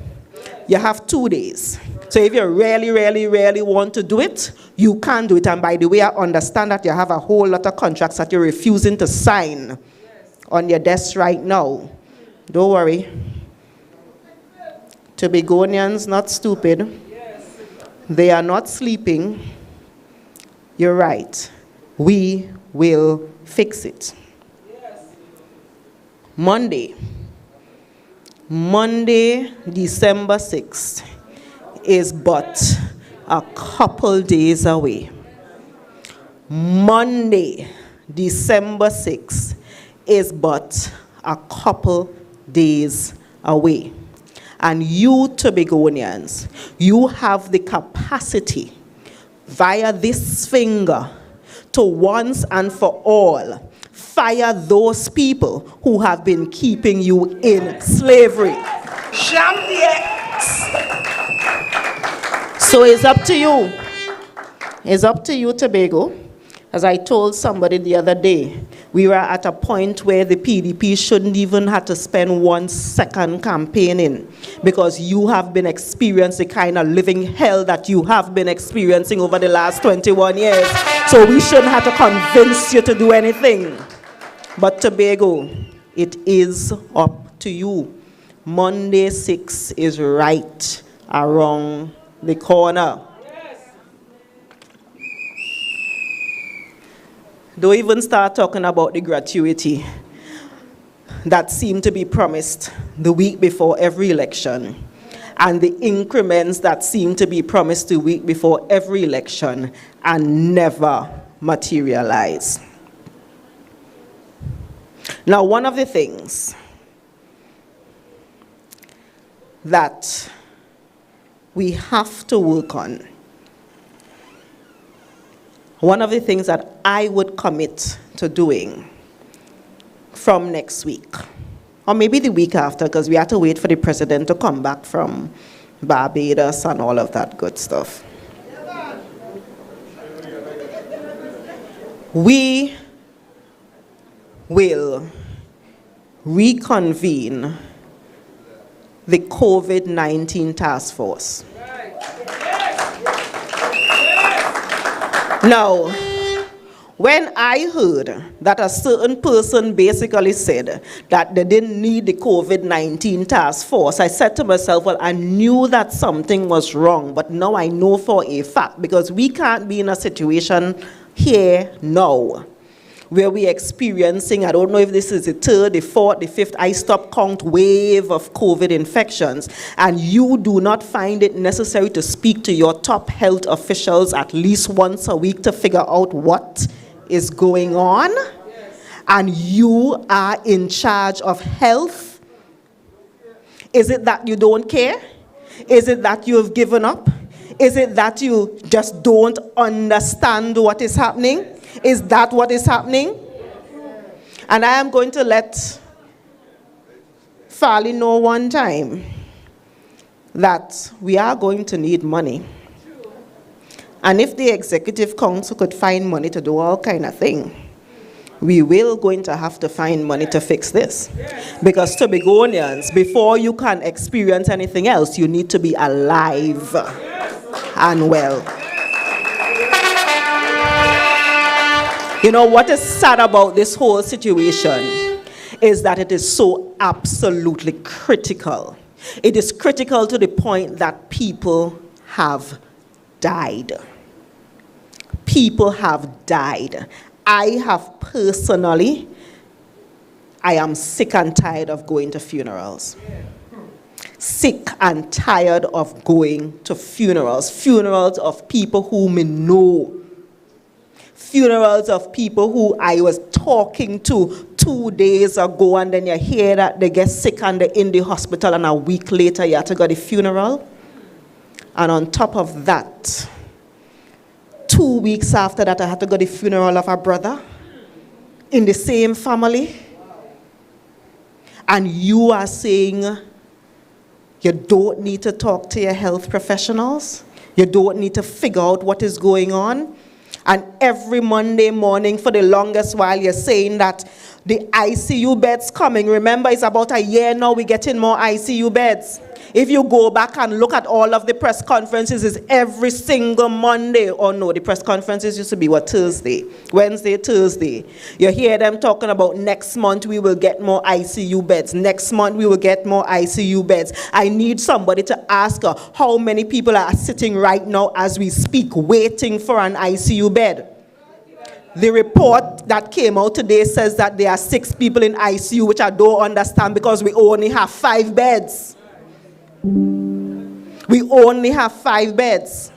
You have 2 days. So if you really, really, really want to do it, you can do it. And by the way, I understand that you have a whole lot of contracts that you're refusing to sign on your desk right now. Don't worry. Tobagonians not stupid. They are not sleeping. You're right. We will fix it. Monday, December 6th, is but a couple days away. Monday, December 6th, is but a couple days away. And you Tobagonians, you have the capacity via this finger to once and for all fire those people who have been keeping you in slavery. So it's up to you. It's up to you, Tobago. As I told somebody the other day, we were at a point where the PDP shouldn't even have to spend 1 second campaigning, because you have been experiencing the kind of living hell that you have been experiencing over the last 21 years. So we shouldn't have to convince you to do anything. But Tobago, it is up to you. Monday 6 is right around the corner. Don't even start talking about the gratuity that seemed to be promised the week before every election, and the increments that seem to be promised the week before every election and never materialize. Now, one of the things that we have to work on, one of the things that I would commit to doing from next week, or maybe the week after, because we have to wait for the president to come back from Barbados and all of that good stuff. We will reconvene the COVID-19 task force. Now, when I heard that a certain person basically said that they didn't need the COVID-19 task force, I said to myself, well, I knew that something was wrong, but now I know for a fact, because we can't be in a situation here now where we're experiencing, I don't know if this is the 3rd, the 4th, the 5th, I stop count wave of COVID infections, and you do not find it necessary to speak to your top health officials at least once a week to figure out what is going on, and you are in charge of health. Is it that you don't care? Is it that you've given up? Is it that you just don't understand what is happening? Is that what is happening? And I am going to let Farley know one time that we are going to need money. And if the Executive Council could find money to do all kind of thing, we will going to have to find money to fix this. Because Tobagonians, before you can experience anything else, you need to be alive and well. You know, what is sad about this whole situation is that it is so absolutely critical. It is critical to the point that people have died. People have died. I have personally, I am sick and tired of going to funerals. Sick and tired of going to funerals. Funerals of people whom we know. Funerals of people who I was talking to 2 days ago, and then you hear that they get sick and they're in the hospital, and a week later you have to go to the funeral. And on top of that, 2 weeks after that, I had to go to the funeral of a brother in the same family. And you are saying you don't need to talk to your health professionals? You don't need to figure out what is going on? And every Monday morning for the longest while, you're saying that the ICU beds coming. Remember, it's about a year now we're getting more ICU beds. If you go back and look at all of the press conferences, it's every single Monday. Or no, the press conferences used to be what, Thursday, Wednesday, Thursday. You hear them talking about next month we will get more ICU beds. Next month we will get more ICU beds. I need somebody to ask her how many people are sitting right now as we speak waiting for an ICU bed. The report that came out today says that there are 6 people in ICU, which I don't understand because we only have 5 beds. We only have 5 beds.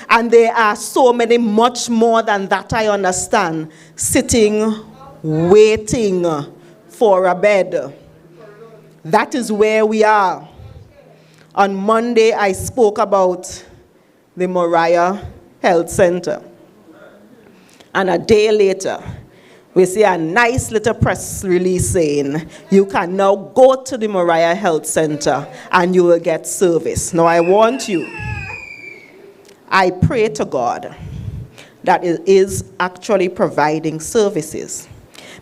And there are so many, much more than that, I understand, sitting, waiting for a bed. That is where we are. On Monday, I spoke about the Moriah Health Center. And a day later, we see a nice little press release saying, you can now go to the Moriah Health Center and you will get service. Now I want you, I pray to God that it is actually providing services.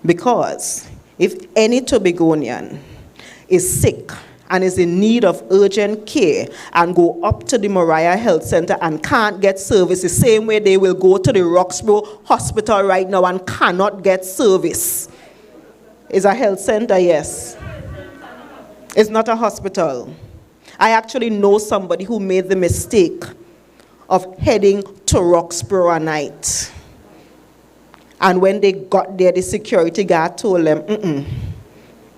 Because if any Tobagonian is sick and is in need of urgent care and go up to the Moriah Health Center and can't get service, the same way they will go to the Roxborough Hospital right now and cannot get service. It's a health center, yes. It's not a hospital. I actually know somebody who made the mistake of heading to Roxborough at night. And when they got there, the security guard told them,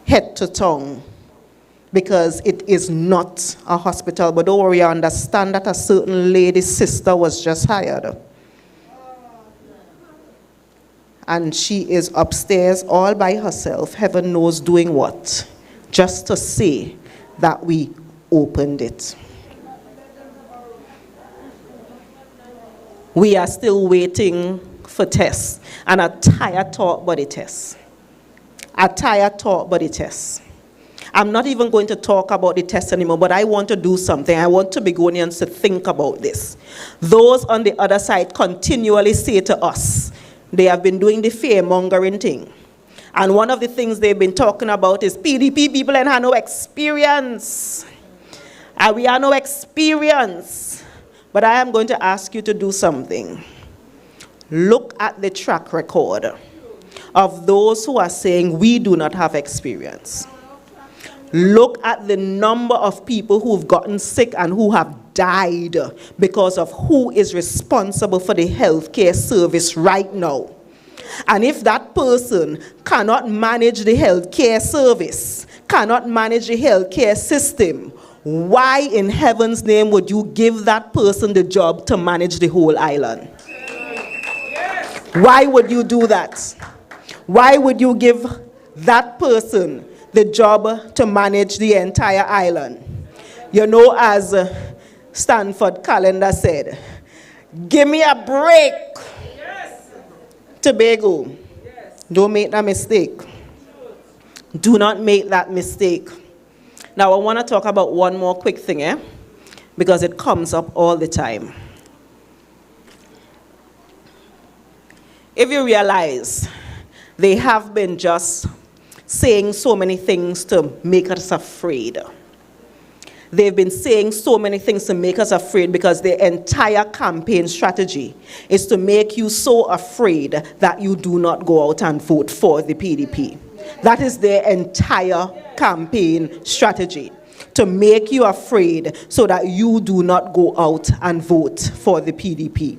head to town, because it is not a hospital. But don't worry, I understand that a certain lady's sister was just hired. And she is upstairs all by herself, heaven knows doing what, just to say that we opened it. We are still waiting for tests, and a tired talk body test. A tired talk body test. I'm not even going to talk about the test anymore, but I want to do something. I want Tobagonians to think about this. Those on the other side continually say to us, they have been doing the fear-mongering thing. And one of the things they've been talking about is PDP people and have no experience. And we have no experience. But I am going to ask you to do something. Look at the track record of those who are saying we do not have experience. Look at the number of people who've gotten sick and who have died because of who is responsible for the healthcare service right now. And if that person cannot manage the healthcare service, cannot manage the healthcare system, why in heaven's name would you give that person the job to manage the whole island? Why would you do that? Why would you give that person the job to manage the entire island? You know, as Stanford Calendar said, give me a break. Tobago, don't make that mistake. Do not make that mistake. Now, I want to talk about one more quick thing, because it comes up all the time. If you realize, they have been just saying so many things to make us afraid. They've been saying so many things to make us afraid because their entire campaign strategy is to make you so afraid that you do not go out and vote for the PDP. That is their entire campaign strategy, to make you afraid so that you do not go out and vote for the PDP.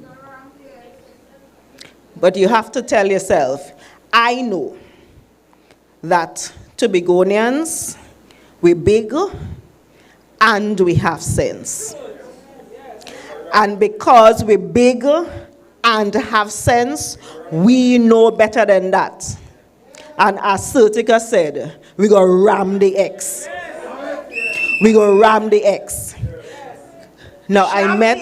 But you have to tell yourself, I know that Tobagonians, we're big and we have sense. And because we're big and have sense, we know better than that. And as Sertica said, we're going to ram the X. We're going to ram the X. Now, I met...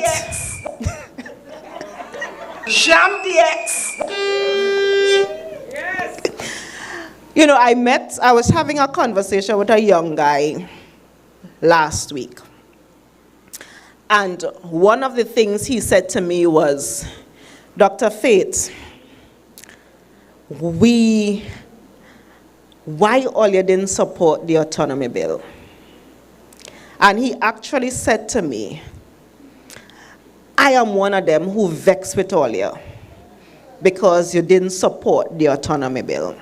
Jam the X. You know, I was having a conversation with a young guy last week. And one of the things he said to me was, Dr. Faith, why all you didn't support the autonomy bill? And he actually said to me, I am one of them who vexed with all you because you didn't support the autonomy bill.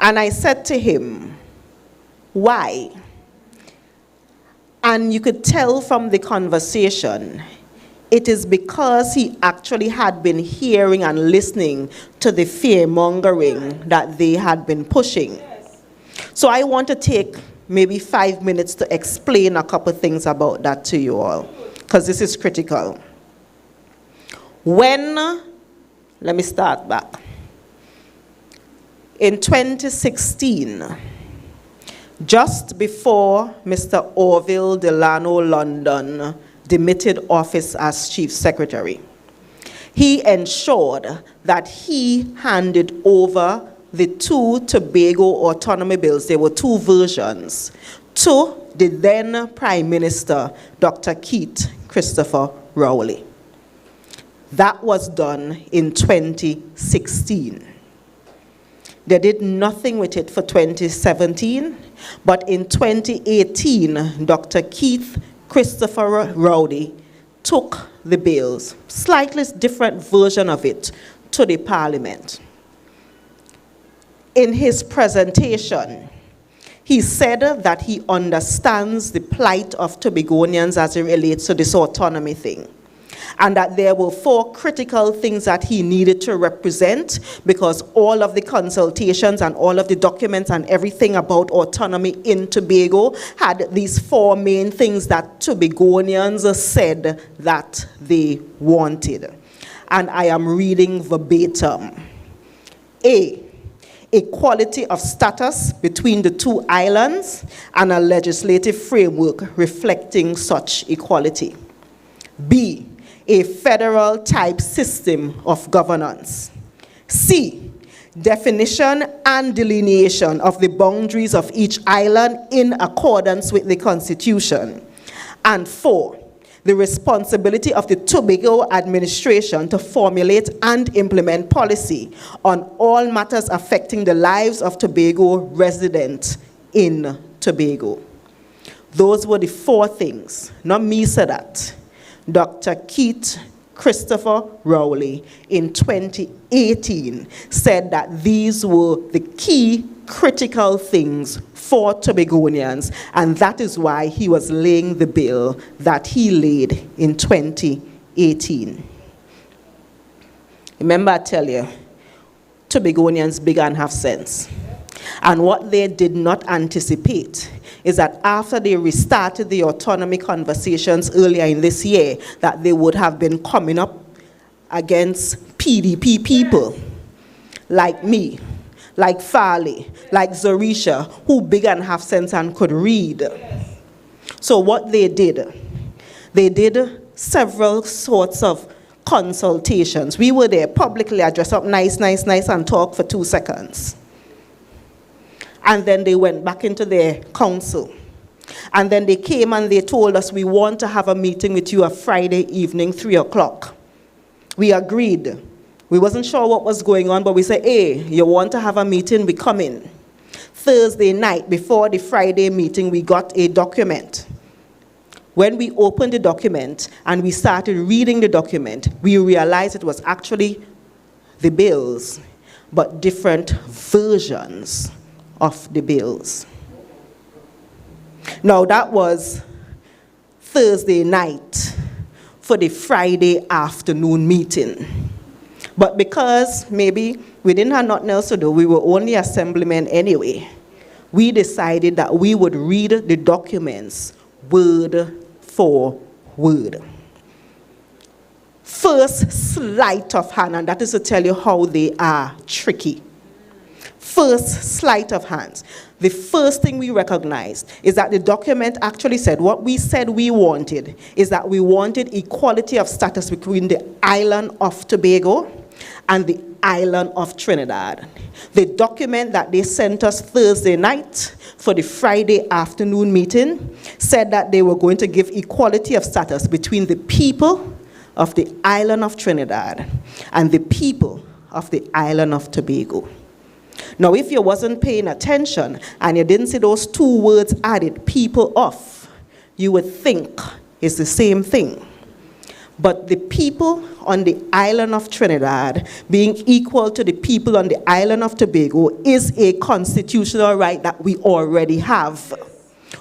And I said to him, why? And you could tell from the conversation, it is because he actually had been hearing and listening to the fear-mongering that they had been pushing. So I want to take maybe 5 minutes to explain a couple things about that to you all, because this is critical. Let me start back. In 2016, just before Mr. Orville Delano London demitted office as Chief Secretary, he ensured that he handed over the 2 Tobago autonomy bills, there were 2 versions, to the then Prime Minister, Dr. Keith Christopher Rowley. That was done in 2016. They did nothing with it for 2017, but in 2018, Dr. Keith Christopher Rowley took the bills, slightly different version of it, to the Parliament. In his presentation, he said that he understands the plight of Tobagonians as it relates to this autonomy thing, and that there were 4 critical things that he needed to represent, because all of the consultations and all of the documents and everything about autonomy in Tobago had these 4 main things that Tobagonians said that they wanted. And I am reading verbatim. A, equality of status between the 2 islands and a legislative framework reflecting such equality. B, a federal type system of governance. C, definition and delineation of the boundaries of each island in accordance with the Constitution. And 4, the responsibility of the Tobago administration to formulate and implement policy on all matters affecting the lives of Tobago residents in Tobago. Those were the 4 things. Not me said that. Dr. Keith Christopher Rowley in 2018 said that these were the key critical things for Tobagonians, and that is why he was laying the bill that he laid in 2018. Remember, I tell you, Tobagonians big and have sense. And what they did not anticipate is that after they restarted the autonomy conversations earlier in this year, that they would have been coming up against PDP people like me, like Farley, like Zorisha, who big and have sense and could read. So what they did several sorts of consultations. We were there publicly, I dressed up nice, and talked for 2 seconds. And then they went back into their council. And then they came and they told us, we want to have a meeting with you a Friday evening, 3 o'clock. We agreed. We wasn't sure what was going on, but we said, hey, you want to have a meeting, we come in. Thursday night, before the Friday meeting, we got a document. When we opened the document and we started reading the document, we realized it was actually the bills, but different versions of the bills. Now that was Thursday night for the Friday afternoon meeting. But because maybe we didn't have nothing else to do, we were only assemblymen anyway, we decided that we would read the documents word for word. First sleight of hand, and that is to tell you how they are tricky. First sleight of hands. The first thing we recognized is that the document actually said what we said we wanted is that we wanted equality of status between the island of Tobago and the island of Trinidad. The document that they sent us Thursday night for the Friday afternoon meeting said that they were going to give equality of status between the people of the island of Trinidad and the people of the island of Tobago. Now, if you wasn't paying attention and you didn't see those 2 words added, people of, you would think it's the same thing. But the people on the island of Trinidad being equal to the people on the island of Tobago is a constitutional right that we already have.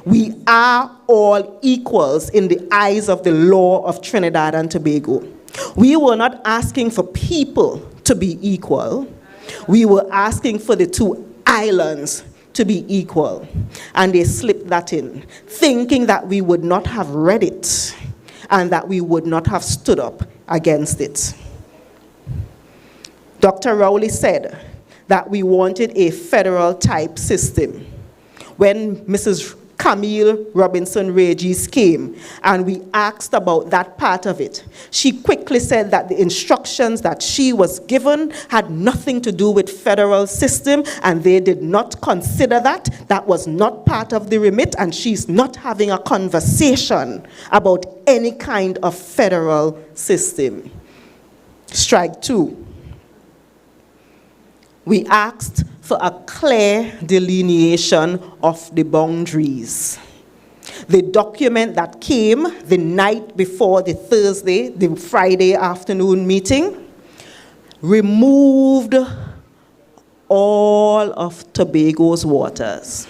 We are all equals in the eyes of the law of Trinidad and Tobago. We were not asking for people to be equal. We were asking for the 2 islands to be equal. And they slipped that in, thinking that we would not have read it and that we would not have stood up against it. Dr. Rowley said that we wanted a federal type system. when Mrs. Camille Robinson Regis came and we asked about that part of it, she quickly said that the instructions that she was given had nothing to do with federal system, and they did not consider that. That was not part of the remit, and she's not having a conversation about any kind of federal system. Strike 2. We asked for a clear delineation of the boundaries. The document that came the night before the Friday afternoon meeting, removed all of Tobago's waters.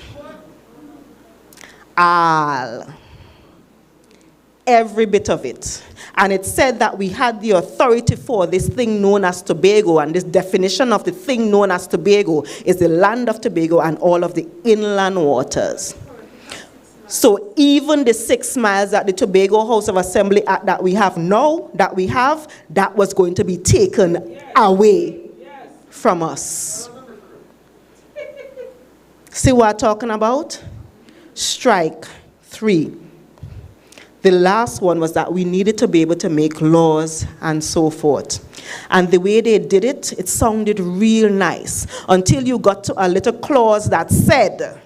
Every bit of it. And it said that we had the authority for this thing known as Tobago, and this definition of the thing known as Tobago is the land of Tobago and all of the inland waters. So even the 6 miles that the Tobago House of Assembly Act that we have now, that was going to be taken away from us. See what I'm talking about? Strike 3. The last one was that we needed to be able to make laws and so forth. And the way they did it, it sounded real nice until you got to a little clause that said,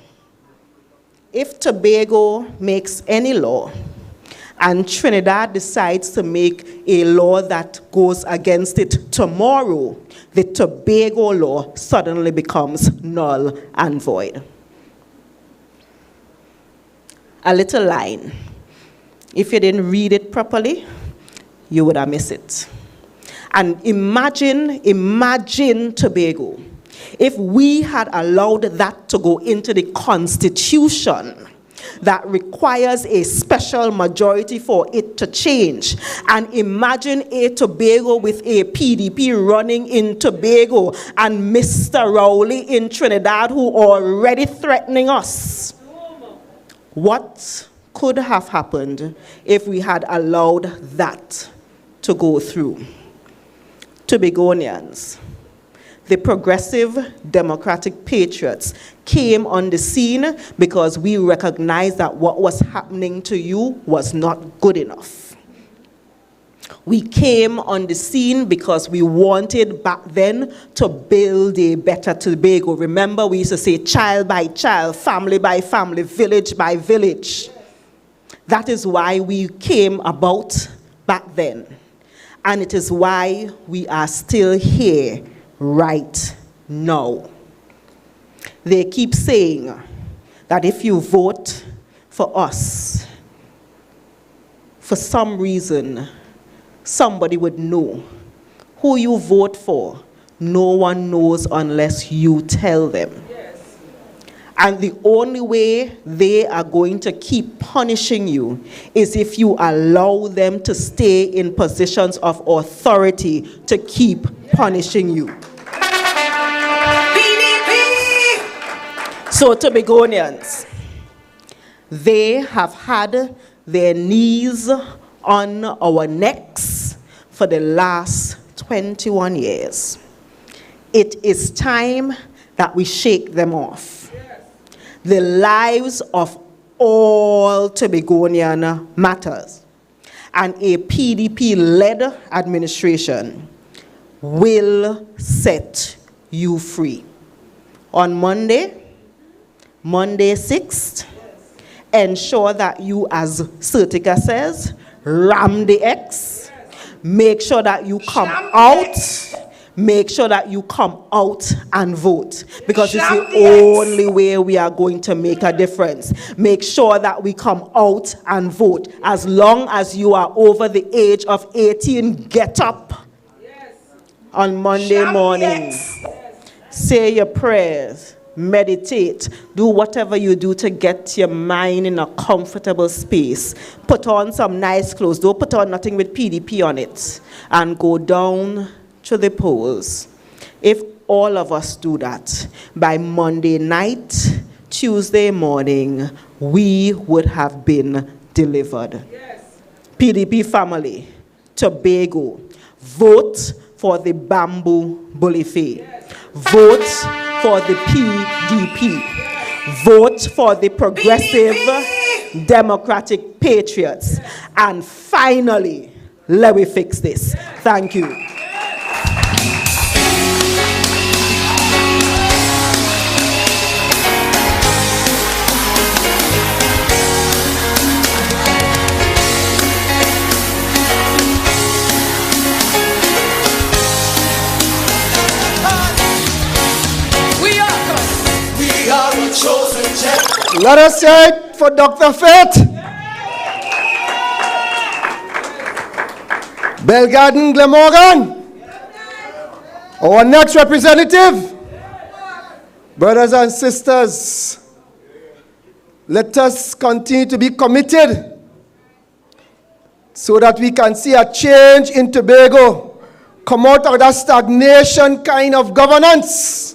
if Tobago makes any law and Trinidad decides to make a law that goes against it tomorrow, the Tobago law suddenly becomes null and void. A little line. If you didn't read it properly, you would have missed it. And imagine Tobago. If we had allowed that to go into the Constitution that requires a special majority for it to change, and imagine a Tobago with a PDP running in Tobago and Mr. Rowley in Trinidad who already threatening us. What could have happened if we had allowed that to go through? Tobagonians, the progressive democratic patriots, came on the scene because we recognized that what was happening to you was not good enough. We came on the scene because we wanted back then to build a better Tobago. Remember, we used to say child by child, family by family, village by village. That is why we came about back then. And it is why we are still here right now. They keep saying that if you vote for us, for some reason, somebody would know. Who you vote for, no one knows unless you tell them. And the only way they are going to keep punishing you is if you allow them to stay in positions of authority to keep punishing you. So Tobagonians, they have had their knees on our necks for the last 21 years. It is time that we shake them off. The lives of all Tobagonian matters. And a PDP-led administration will set you free. On Monday 6th, ensure that you, as Certica says, ram the X. Make sure that you come out. Make sure that you come out and vote, because it's the only way we are going to make a difference. Make sure that we come out and vote. As long as you are over the age of 18, get up on Monday morning. Say your prayers, meditate, do whatever you do to get your mind in a comfortable space. Put on some nice clothes. Don't put on nothing with PDP on it. And go down to the polls. If all of us do that, by Monday night, Tuesday morning, we would have been delivered. PDP family, Tobago, vote for the Bamboo Bully Faye. Vote for the PDP. vote for the Progressive Democratic Patriots. And finally, let me fix this. Thank you. Let us say it for Dr. Faith. Belgarden Glamorgan. Our next representative. Brothers and sisters, let us continue to be committed so that we can see a change in Tobago, come out of that stagnation kind of governance,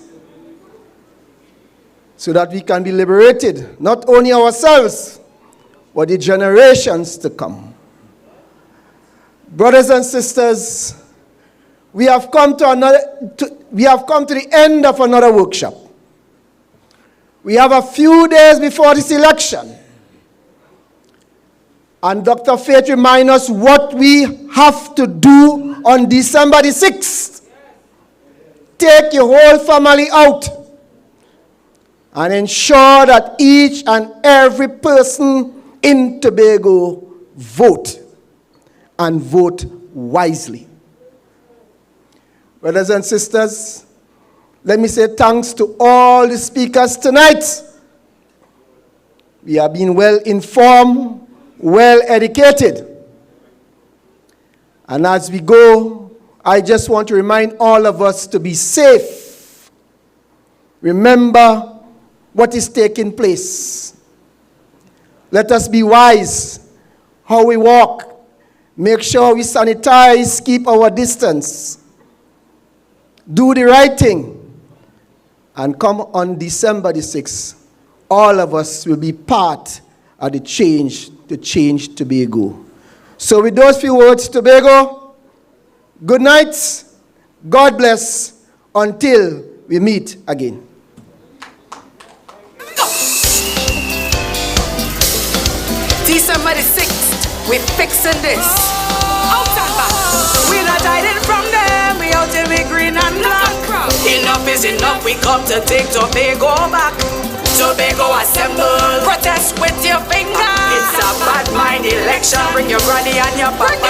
so that we can be liberated, not only ourselves, but the generations to come. Brothers and sisters, we have come to the end of another workshop. We have a few days before this election. And Dr. Faith reminds us what we have to do on December the 6th. Take your whole family out and ensure that each and every person in Tobago vote, and vote wisely. Brothers and sisters, let me say thanks to all the speakers tonight. We have been well informed, well educated. And as we go, I just want to remind all of us to be safe. Remember what is taking place. Let us be wise how we walk. Make sure we sanitize, keep our distance. Do the right thing. And come on December the 6th, all of us will be part of the change to change Tobago. So with those few words, Tobago, good night, God bless, until we meet again. December the 6th, we fixing this. Out and back. We not hiding from them, we out till we green and black. Enough is enough, we come to take Tobago back. Tobago assemble, protest with your finger. It's a bad mind election, bring your granny and your papa.